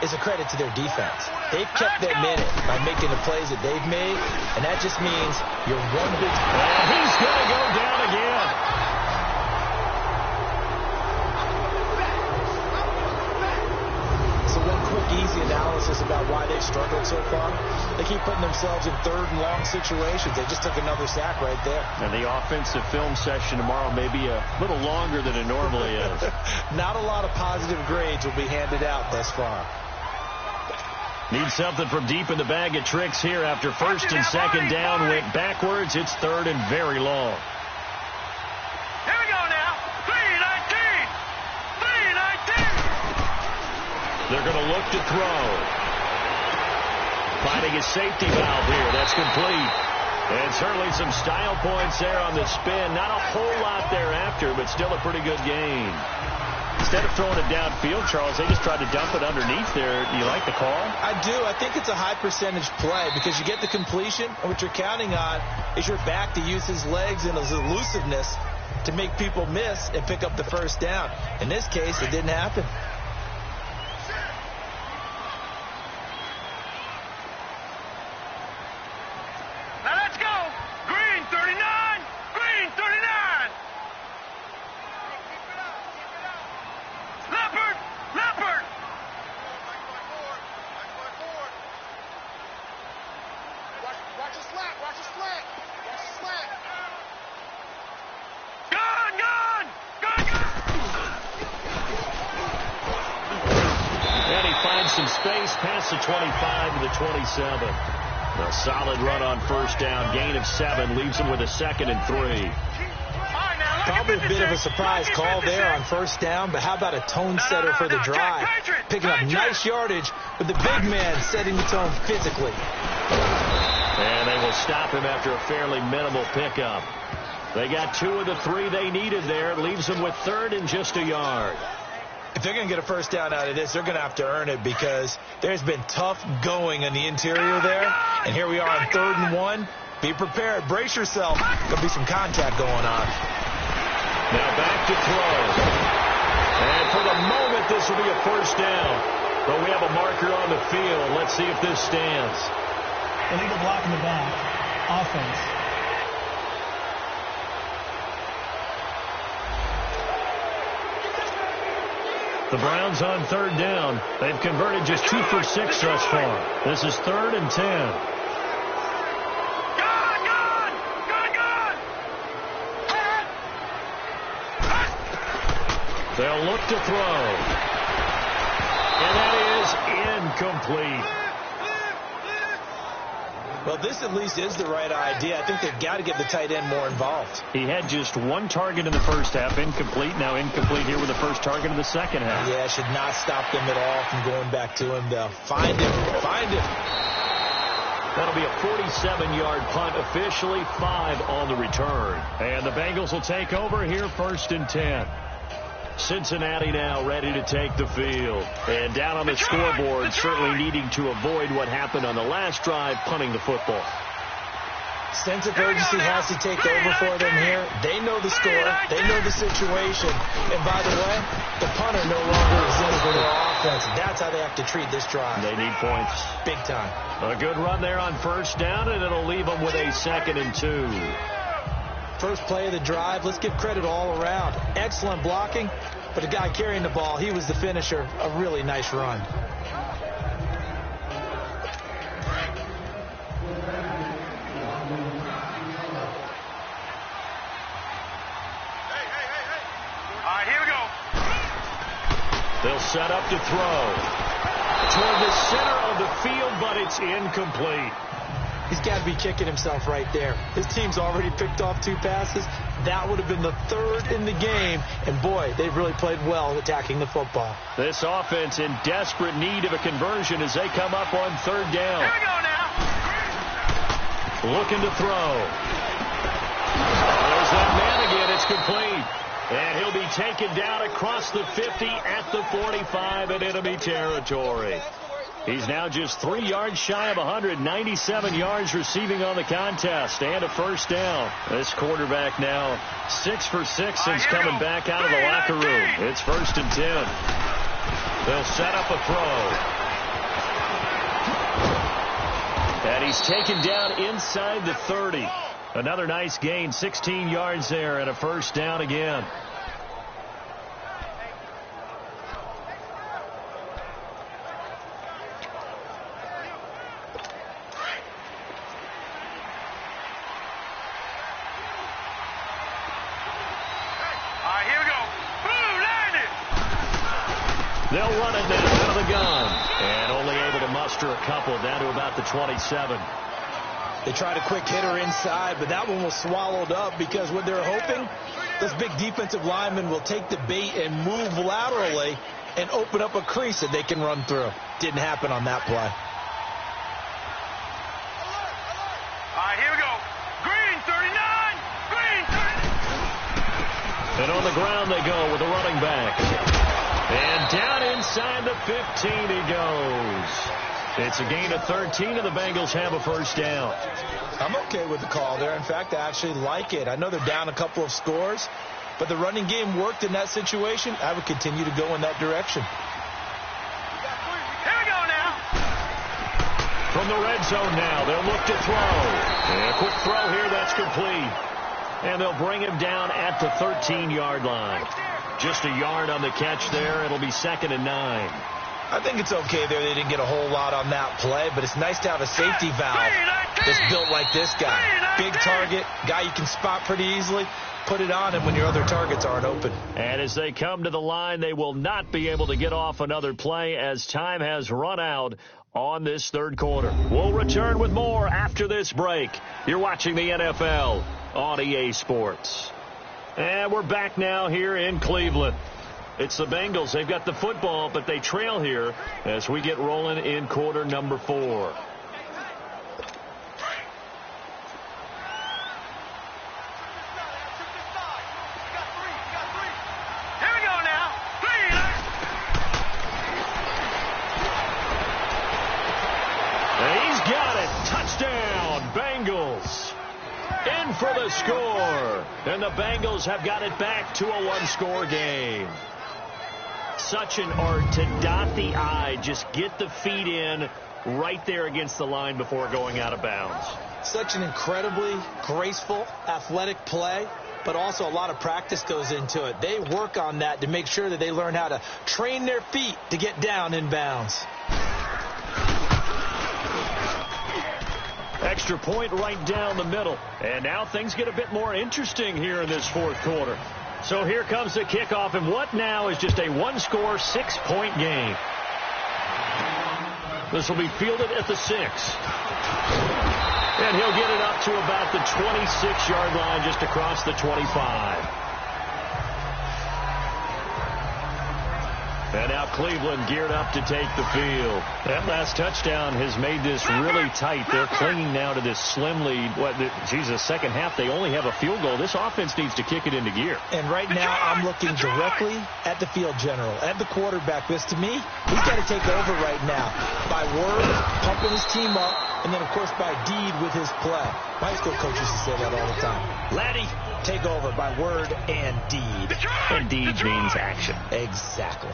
C: is a credit to their defense. They've kept them in it by making the plays that they've made, and that just means you're one big...
B: And he's going to go down again.
C: Easy analysis about why they've struggled so far. They keep putting themselves in third and long situations. They just took another sack right there.
B: And the offensive film session tomorrow may be a little longer than it normally is.
C: Not a lot of positive grades will be handed out thus far.
B: Need something from deep in the bag of tricks here after first and second down went backwards. It's third and very long.
E: Here we go now. 3-19. 3-19.
B: They're going to look to throw. Finding a safety valve here. That's complete. And certainly some style points there on the spin. Not a whole lot thereafter, but still a pretty good game. Instead of throwing it downfield, Charles, they just tried to dump it underneath there. Do you like the call?
C: I do. I think it's a high percentage play because you get the completion, and what you're counting on is your back to use his legs and his elusiveness to make people miss and pick up the first down. In this case, it didn't happen.
B: Some space past the 25 to the 27. A solid run on first down. Gain of 7 leaves him with a 2nd and 3.
C: Probably a bit of a surprise call there on first down, but how about a tone setter for the drive? Picking up nice yardage with the big man setting the tone physically.
B: And they will stop him after a fairly minimal pickup. They got 2 of the 3 they needed there. It leaves them with 3rd and just a yard.
C: If they're going to get a first down out of this, they're going to have to earn it because there's been tough going in the interior there. And here we are on 3rd and 1. Be prepared. Brace yourself. There'll be some contact going on.
B: Now back to throw. And for the moment, this will be a first down. But we have a marker on the field. Let's see if this stands.
D: Illegal block in the back. Offense.
B: The Browns on 3rd down. They've converted just 2 for 6 thus far. This is 3rd and 10. They'll look to throw. And that is incomplete.
C: Well, this at least is the right idea. I think they've got to get the tight end more involved.
B: He had just 1 target in the first half, incomplete. Now incomplete here with the first target in the second half.
C: Yeah, should not stop them at all from going back to him, though. Find him. Find him.
B: That'll be a 47-yard punt, officially 5 on the return. And the Bengals will take over here, 1st and 10. Cincinnati now ready to take the field. And down on the scoreboard, certainly needing to avoid what happened on the last drive, punting the football.
C: Sense of urgency has to take over for them here. They know the score. They know the situation. And by the way, the punter no longer exists for their offense. That's how they have to treat this drive.
B: They need points.
C: Big time.
B: A good run there on first down, and it'll leave them with a 2nd and 2.
C: First play of the drive. Let's give credit all around. Excellent blocking, but the guy carrying the ball, he was the finisher. A really nice run.
E: All right, here we go.
B: They'll set up to throw. Toward the center of the field, but it's incomplete.
C: He's got to be kicking himself right there. His team's already picked off 2 passes. That would have been the 3rd in the game. And, boy, they've really played well attacking the football.
B: This offense in desperate need of a conversion as they come up on 3rd down.
E: Here we go now.
B: Looking to throw. There's that man again. It's complete. And he'll be taken down across the 50 at the 45 in enemy territory. He's now just 3 yards shy of 197 yards receiving on the contest and a first down. This quarterback now 6 for 6 since coming back out of the locker room. It's 1st and 10. They'll set up a throw. And he's taken down inside the 30. Another nice gain, 16 yards there and a first down again. They'll run it now out of the gun. And only able to muster a couple down to about the 27.
C: They tried a quick hitter inside, but that one was swallowed up because what they're hoping, this big defensive lineman will take the bait and move laterally and open up a crease that they can run through. Didn't happen on that play.
E: All right, here we go. Green 39. Green 39.
B: And on the ground they go with the running back. And down inside the 15 he goes. It's a gain of 13, and the Bengals have a first down.
C: I'm okay with the call there. In fact, I actually like it. I know they're down a couple of scores, but the running game worked in that situation. I would continue to go in that direction.
E: Here we go now.
B: From the red zone now, they'll look to throw. And a quick throw here, that's complete. And they'll bring him down at the 13-yard line. Just a yard on the catch there. It'll be 2nd and 9.
C: I think it's okay there. They didn't get a whole lot on that play, but it's nice to have a safety valve that's built like this guy. Big target, guy you can spot pretty easily. Put it on him when your other targets aren't open.
B: And as they come to the line, they will not be able to get off another play as time has run out on this third quarter. We'll return with more after this break. You're watching the NFL on EA Sports. And we're back now here in Cleveland. It's the Bengals. They've got the football, but they trail here as we get rolling in quarter number 4.
E: Here we go now.
B: And he's got it. Touchdown, Bengals. In for the score. And the Bengals have got it back to a one-score game. Such an art to dot the I, just get the feet in right there against the line before going out of bounds.
C: Such an incredibly graceful, athletic play, but also a lot of practice goes into it. They work on that to make sure that they learn how to train their feet to get down in bounds.
B: Extra point right down the middle. And now things get a bit more interesting here in this fourth quarter. So here comes the kickoff, and what now is just a one-score, 6-point game. This will be fielded at the 6. And he'll get it up to about the 26-yard line, just across the 25. And now Cleveland geared up to take the field. That last touchdown has made this really tight. They're clinging now to this slim lead. Second half, they only have a field goal. This offense needs to kick it into gear.
C: And right now, I'm looking directly at the field general, at the quarterback. Because to me, he's got to take over right now. By word, pumping his team up, and then, of course, by deed with his play. My high school coach used to say that all the time. Laddie, take over by word and deed.
B: And deed means action.
C: Exactly.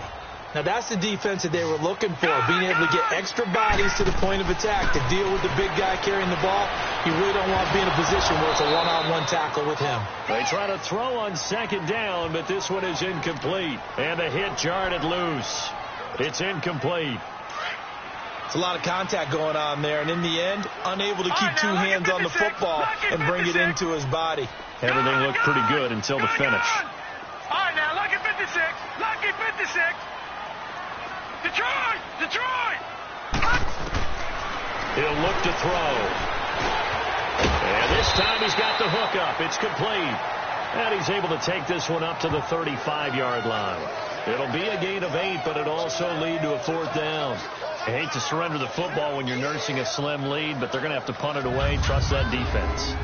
C: Now, that's the defense that they were looking for, being able to get extra bodies to the point of attack to deal with the big guy carrying the ball. You really don't want to be in a position where it's a one-on-one tackle with him.
B: They try to throw on second down, but this one is incomplete. And the hit jarred it loose. It's incomplete.
C: It's a lot of contact going on there, and in the end, unable to keep two hands on the football and bring it into his body.
B: Everything looked pretty good until the finish.
E: All right, now, lucky 56. Lucky 56. Detroit! Detroit!
B: He'll look to throw. And this time he's got the hook up. It's complete. And he's able to take this one up to the 35-yard line. It'll be a gain of 8, but it'll also lead to a fourth down. I hate to surrender the football when you're nursing a slim lead, but they're going to have to punt it away. Trust that defense.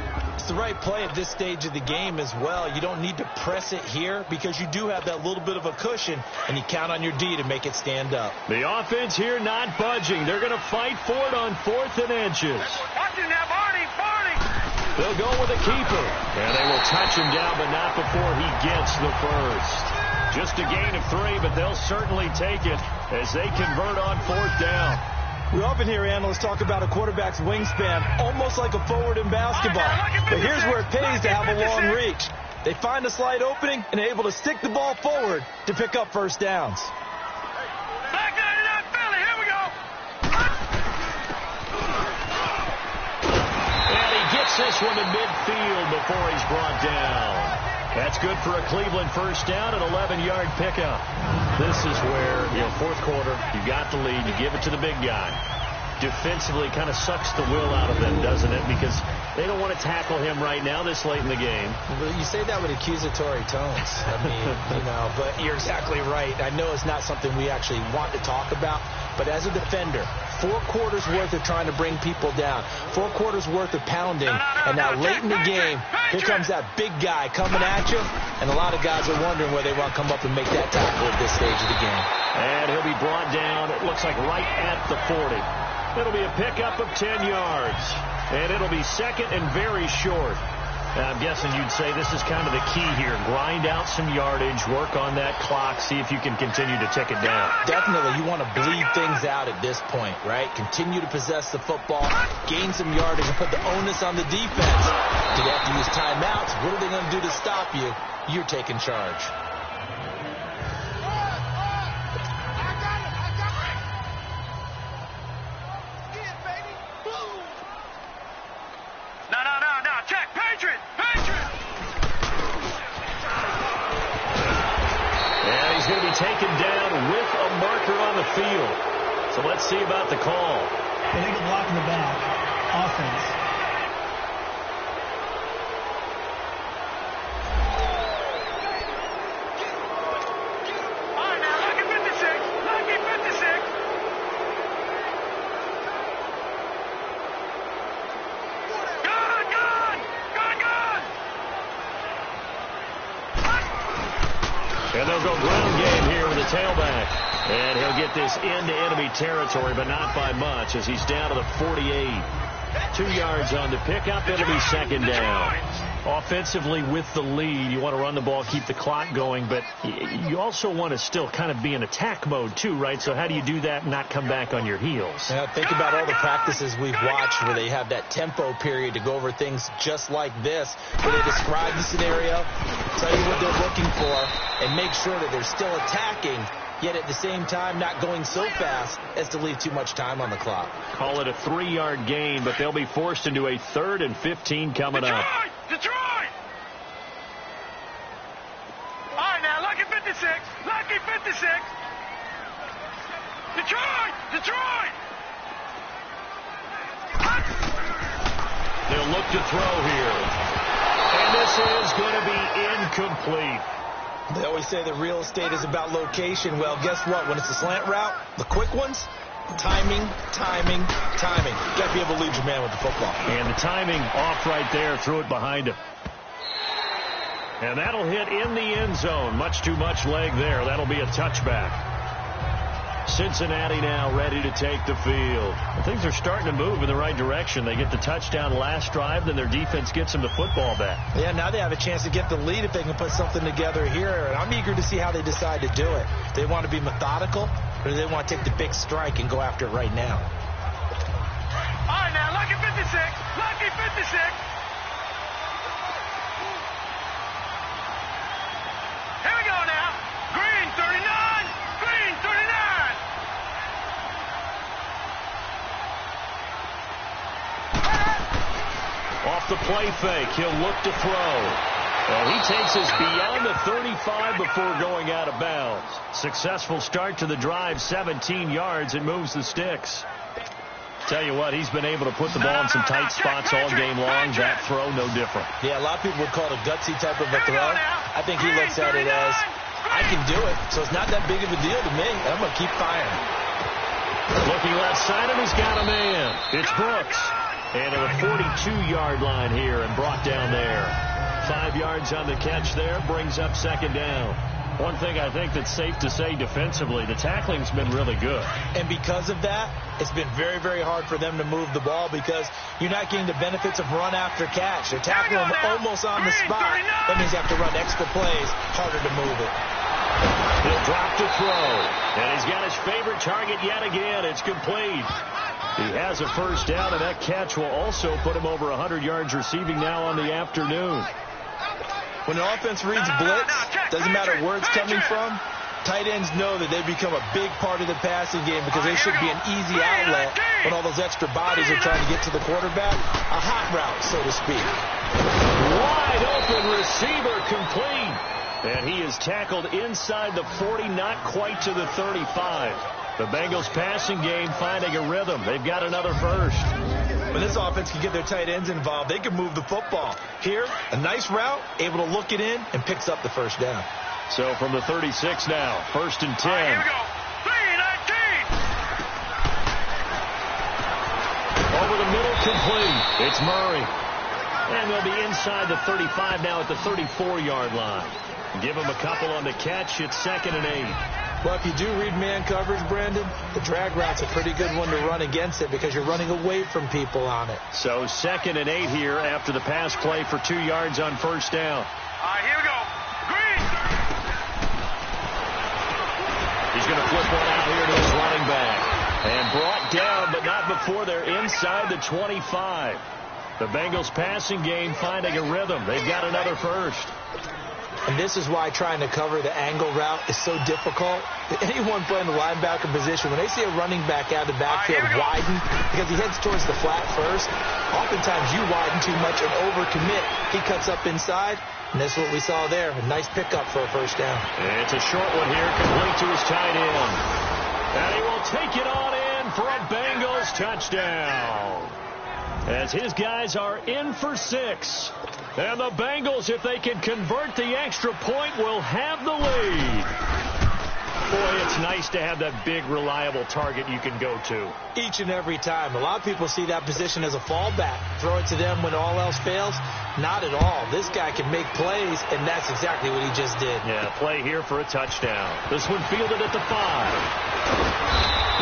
C: It's the right play at this stage of the game as well. You don't need to press it here because you do have that little bit of a cushion, and you count on your D to make it stand up.
B: The offense here not budging. They're going to fight for it on 4th and inches.
E: Watching now, Barney.
B: They'll go with a keeper. And they will touch him down, but not before he gets the first. Just a gain of 3, but they'll certainly take it as they convert on 4th down.
C: We often hear analysts talk about a quarterback's wingspan almost like a forward in basketball. But here's where it pays to have a long reach. They find a slight opening and are able to stick the ball forward to pick up first downs.
E: Back 99 Philly, here we go.
B: And he gets this one to midfield before he's brought down. That's good for a Cleveland first down, an 11-yard pickup. This is where, fourth quarter, you got the lead, you give it to the big guy. Defensively kind of sucks the will out of them, doesn't it? Because they don't want to tackle him right now this late in the game.
C: Well, you say that with accusatory tones. I mean, but you're exactly right. I know it's not something we actually want to talk about, but as a defender, 4 quarters worth of trying to bring people down, 4 quarters worth of pounding, and now late in the game, here comes that big guy coming at you, and a lot of guys are wondering where they want to come up and make that tackle at this stage of the game.
B: And he'll be brought down, it looks like right at the 40. It'll be a pickup of 10 yards, and it'll be second and very short. Now, I'm guessing you'd say this is kind of the key here. Grind out some yardage, work on that clock, see if you can continue to tick it down.
C: Definitely, you want to bleed things out at this point, right? Continue to possess the football, gain some yardage, and put the onus on the defense. Do they have to use timeouts? What are they going to do to stop you? You're taking charge.
E: Check, Patriot!
B: And he's going to be taken down with a marker on the field. So let's see about the call.
D: Illegal block in the back. Offense.
E: All right, now, lucky 56. Lucky 56.
B: And they'll go ground game here with a tailback. And he'll get this into enemy territory, but not by much, as he's down to the 48. 2 yards on the pickup. It'll be second down. Offensively with the lead, you want to run the ball, keep the clock going, but you also want to still kind of be in attack mode too, right? So how do you do that and not come back on your heels?
C: Yeah, think about all the practices we've watched where they have that tempo period to go over things just like this, where they describe the scenario, tell you what they're looking for, and make sure that they're still attacking, yet at the same time not going so fast as to leave too much time on the clock.
B: Call it a 3-yard gain, but they'll be forced into a 3rd and 15 coming up.
E: Detroit! All right, now, lucky 56. Lucky 56. Detroit!
B: They'll look to throw here. And this is going to be incomplete.
C: They always say that real estate is about location. Well, guess what? When it's a slant route, the quick ones, timing. You got to be able to lead your man with the football.
B: And the timing off right there. Threw it behind him. And that'll hit in the end zone. Much too much leg there. That'll be a touchback. Cincinnati now ready to take the field. And things are starting to move in the right direction. They get the touchdown last drive, then their defense gets them the football back.
C: Yeah, now they have a chance to get the lead if they can put something together here. And I'm eager to see how they decide to do it. Do they want to be methodical, or do they want to take the big strike and go after it right now?
E: All right, now, lucky 56. Lucky 56. Here we go now. Green 39. Green 39.
B: Off the play fake, he'll look to throw. And he takes us beyond the 35 before going out of bounds. Successful start to the drive, 17 yards, and moves the sticks. Tell you what, he's been able to put the ball in some tight spots all game long. That throw, no different.
C: Yeah, a lot of people would call it a gutsy type of a throw. I think he looks at it as, I can do it, so it's not that big of a deal to me. I'm going to keep firing.
B: Looking left side, and he's got a man. It's Brooks. And to the 42-yard line here and brought down there. 5 yards on the catch there, brings up second down. One thing I think that's safe to say defensively, the tackling's been really good.
C: And because of that, it's been very, very hard for them to move the ball because you're not getting the benefits of run after catch. They're tackling them almost on the spot. That means you have to run extra plays, harder to move it.
B: He'll drop to throw. And he's got his favorite target yet again. It's complete. He has a first down, and that catch will also put him over 100 yards receiving now on the afternoon.
C: When an offense reads blitz, doesn't matter where it's coming from, tight ends know that they become a big part of the passing game because they should be an easy outlet when all those extra bodies are trying to get to the quarterback. A hot route, so to speak.
B: Wide open receiver complete. And he is tackled inside the 40, not quite to the 35. The Bengals passing game finding a rhythm. They've got another first.
C: When this offense can get their tight ends involved, they can move the football. Here, a nice route, able to look it in, and picks up the first down.
B: So from the 36 now, 1st and 10.
E: All right, here we go. 3-19.
B: Over the middle, complete. It's Murray. And they'll be inside the 35 now at the 34-yard line. Give him a couple on the catch. It's 2nd and 8.
C: Well, if you do read man coverage, Brandon, the drag route's a pretty good one to run against it because you're running away from people on it.
B: So 2nd and 8 here after the pass play for 2 yards on first down.
E: All right, here we go. Green.
B: He's going to flip one out here to his running back. And brought down, but not before they're inside the 25. The Bengals passing game finding a rhythm. They've got another first.
C: And this is why trying to cover the angle route is so difficult. Anyone playing the linebacker position, when they see a running back out of the backfield widen, because he heads towards the flat first, oftentimes you widen too much and overcommit. He cuts up inside, and that's what we saw there. A nice pickup for a first down.
B: It's a short one here, complete to his tight end. And he will take it on in for a Bengals touchdown. As his guys are in for 6. And the Bengals, if they can convert the extra point, will have the lead. Boy, it's nice to have that big, reliable target you can go to.
C: Each and every time. A lot of people see that position as a fallback. Throw it to them when all else fails. Not at all. This guy can make plays, and that's exactly what he just did.
B: Yeah, play here for a touchdown. This one fielded at the 5.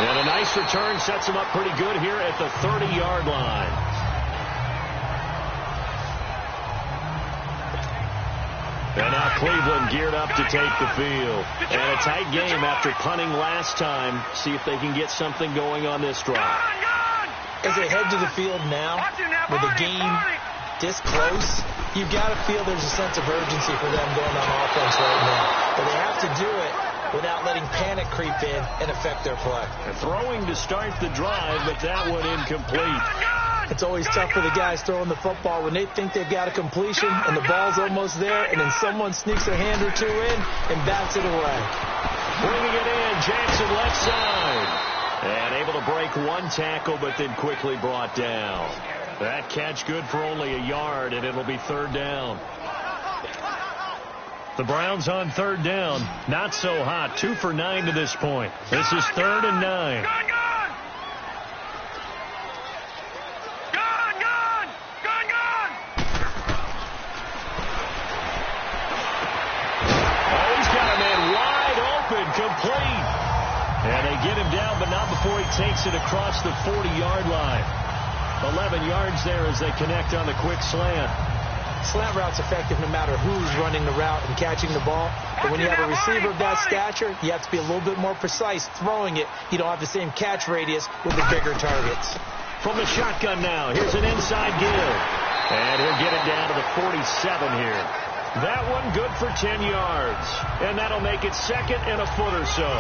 B: And a nice return sets him up pretty good here at the 30-yard line. And now Cleveland geared up to take the field. And a tight game after punting last time. See if they can get something going on this drive.
C: As they head to the field now, with the game this close, you've got to feel there's a sense of urgency for them going on offense right now. But they have to do it without letting panic creep in and affect their play.
B: And throwing to start the drive, but that one incomplete.
C: It's always tough for the guys throwing the football when they think they've got a completion and the ball's almost there, and then someone sneaks a hand or two in and bats it away.
B: Bringing it in, Jackson left side. And able to break one tackle, but then quickly brought down. That catch good for only a yard, and it'll be 3rd down. The Browns on 3rd down. Not so hot. 2 for 9 to this point. This is 3rd and 9. Complete. And they get him down, but not before he takes it across the 40-yard line. 11 yards there as they connect on the quick slant.
C: Slant route's effective no matter who's running the route and catching the ball. But when you have a receiver of that stature, you have to be a little bit more precise throwing it. You don't have the same catch radius with the bigger targets.
B: From the shotgun now, here's an inside give. And he'll get it down to the 47 here. That one good for 10 yards. And that'll make it 2nd and a foot or so.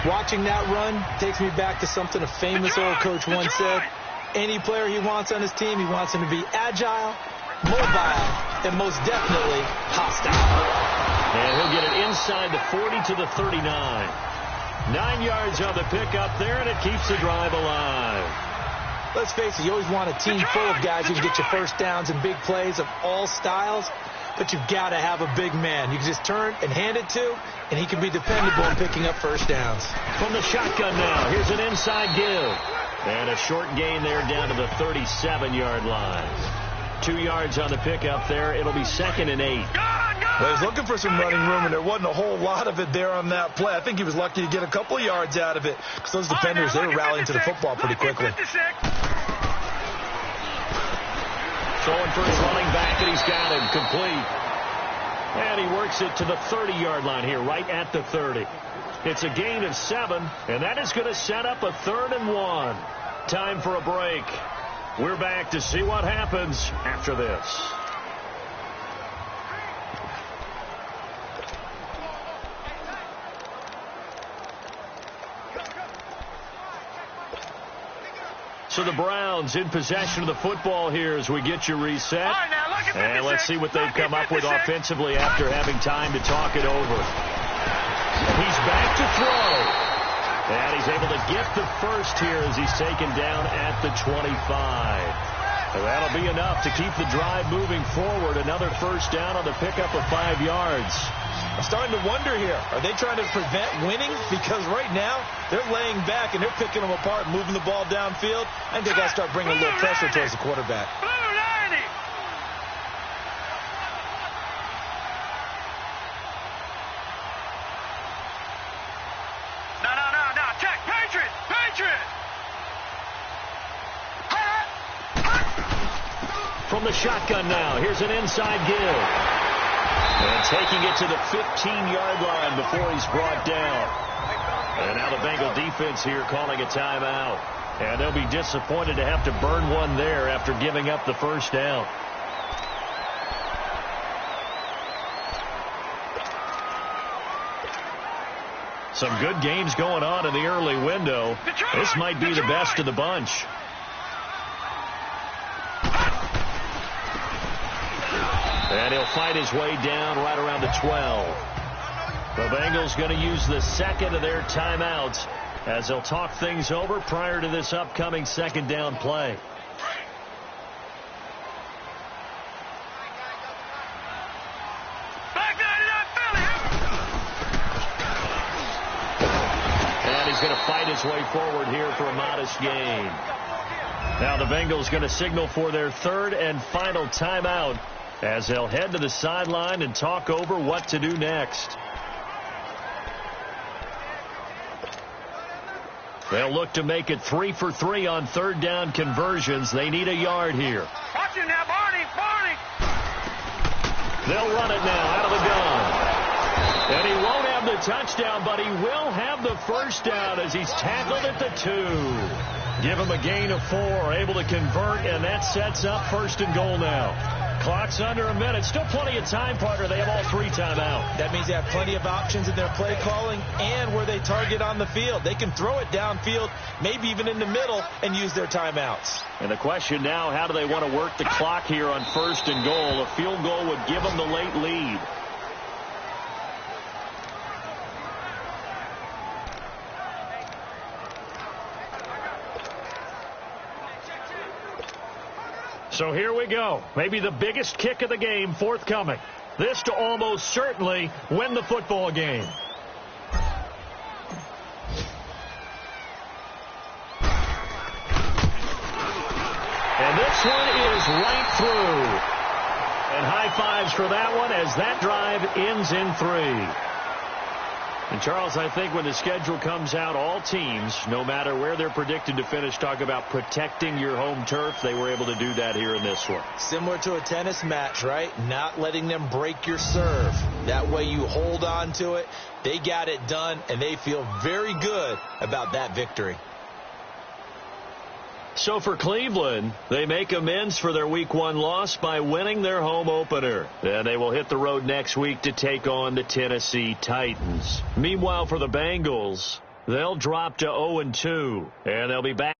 C: Watching that run takes me back to something a famous old coach once said. Any player he wants on his team, he wants him to be agile, mobile, and most definitely hostile.
B: And he'll get it inside the 40 to the 39. 9 yards on the pickup there, and it keeps the drive alive.
C: Let's face it, you always want a team full of guys who can get you first downs and big plays of all styles. But you've got to have a big man you can just turn and hand it to, and he can be dependable in picking up first downs.
B: From the shotgun now, here's an inside give. And a short gain there down to the 37-yard line. 2 yards on the pickup there. It'll be 2nd and 8.
C: Well, he's looking for some running room, and there wasn't a whole lot of it there on that play. I think he was lucky to get a couple of yards out of it because those defenders, they were rallying to the football pretty quickly.
B: Throwing for his running back, and he's got him complete. And he works it to the 30-yard line here, right at the 30. It's a gain of 7, and that is going to set up a 3rd and 1. Time for a break. We're back to see what happens after this. So the Browns in possession of the football here as we get you reset. And let's see what they've come up with offensively after having time to talk it over. He's back to throw. And he's able to get the first here as he's taken down at the 25. And that'll be enough to keep the drive moving forward. Another first down on the pickup of 5 yards.
C: I'm starting to wonder here. Are they trying to prevent winning? Because right now, they're laying back and they're picking them apart, moving the ball downfield. I think they got to start bringing a little pressure towards the quarterback.
B: From the shotgun now, here's an inside give. And taking it to the 15-yard line before he's brought down. And now the Bengal defense here calling a timeout. And they'll be disappointed to have to burn one there after giving up the first down. Some good games going on in the early window. This might be the best of the bunch. And he'll fight his way down right around the 12. The Bengals going to use the second of their timeouts as they'll talk things over prior to this upcoming second down play. And he's going to fight his way forward here for a modest gain. Now the Bengals going to signal for their third and final timeout as they'll head to the sideline and talk over what to do next. They'll look to make it 3 for 3 on third down conversions. They need a yard here.
E: Watch him now, Barney.
B: They'll run it now out of the gun. And he won't have the touchdown, but he will have the first down as he's tackled at the 2. Give him a gain of 4, able to convert, and that sets up 1st and goal now. Clock's under a minute. Still plenty of time, partner. They have all 3 timeout.
C: That means they have plenty of options in their play calling and where they target on the field. They can throw it downfield, maybe even in the middle, and use their timeouts.
B: And the question now, how do they want to work the clock here on 1st and goal? A field goal would give them the late lead. So here we go. Maybe the biggest kick of the game forthcoming. This to almost certainly win the football game. And this one is right through. And high fives for that one as that drive ends in 3. And, Charles, I think when the schedule comes out, all teams, no matter where they're predicted to finish, talk about protecting your home turf. They were able to do that here in this one.
C: Similar to a tennis match, right? Not letting them break your serve. That way you hold on to it. They got it done, and they feel very good about that victory.
B: So for Cleveland, they make amends for their Week 1 loss by winning their home opener. And they will hit the road next week to take on the Tennessee Titans. Meanwhile, for the Bengals, they'll drop to 0-2, and they'll be back.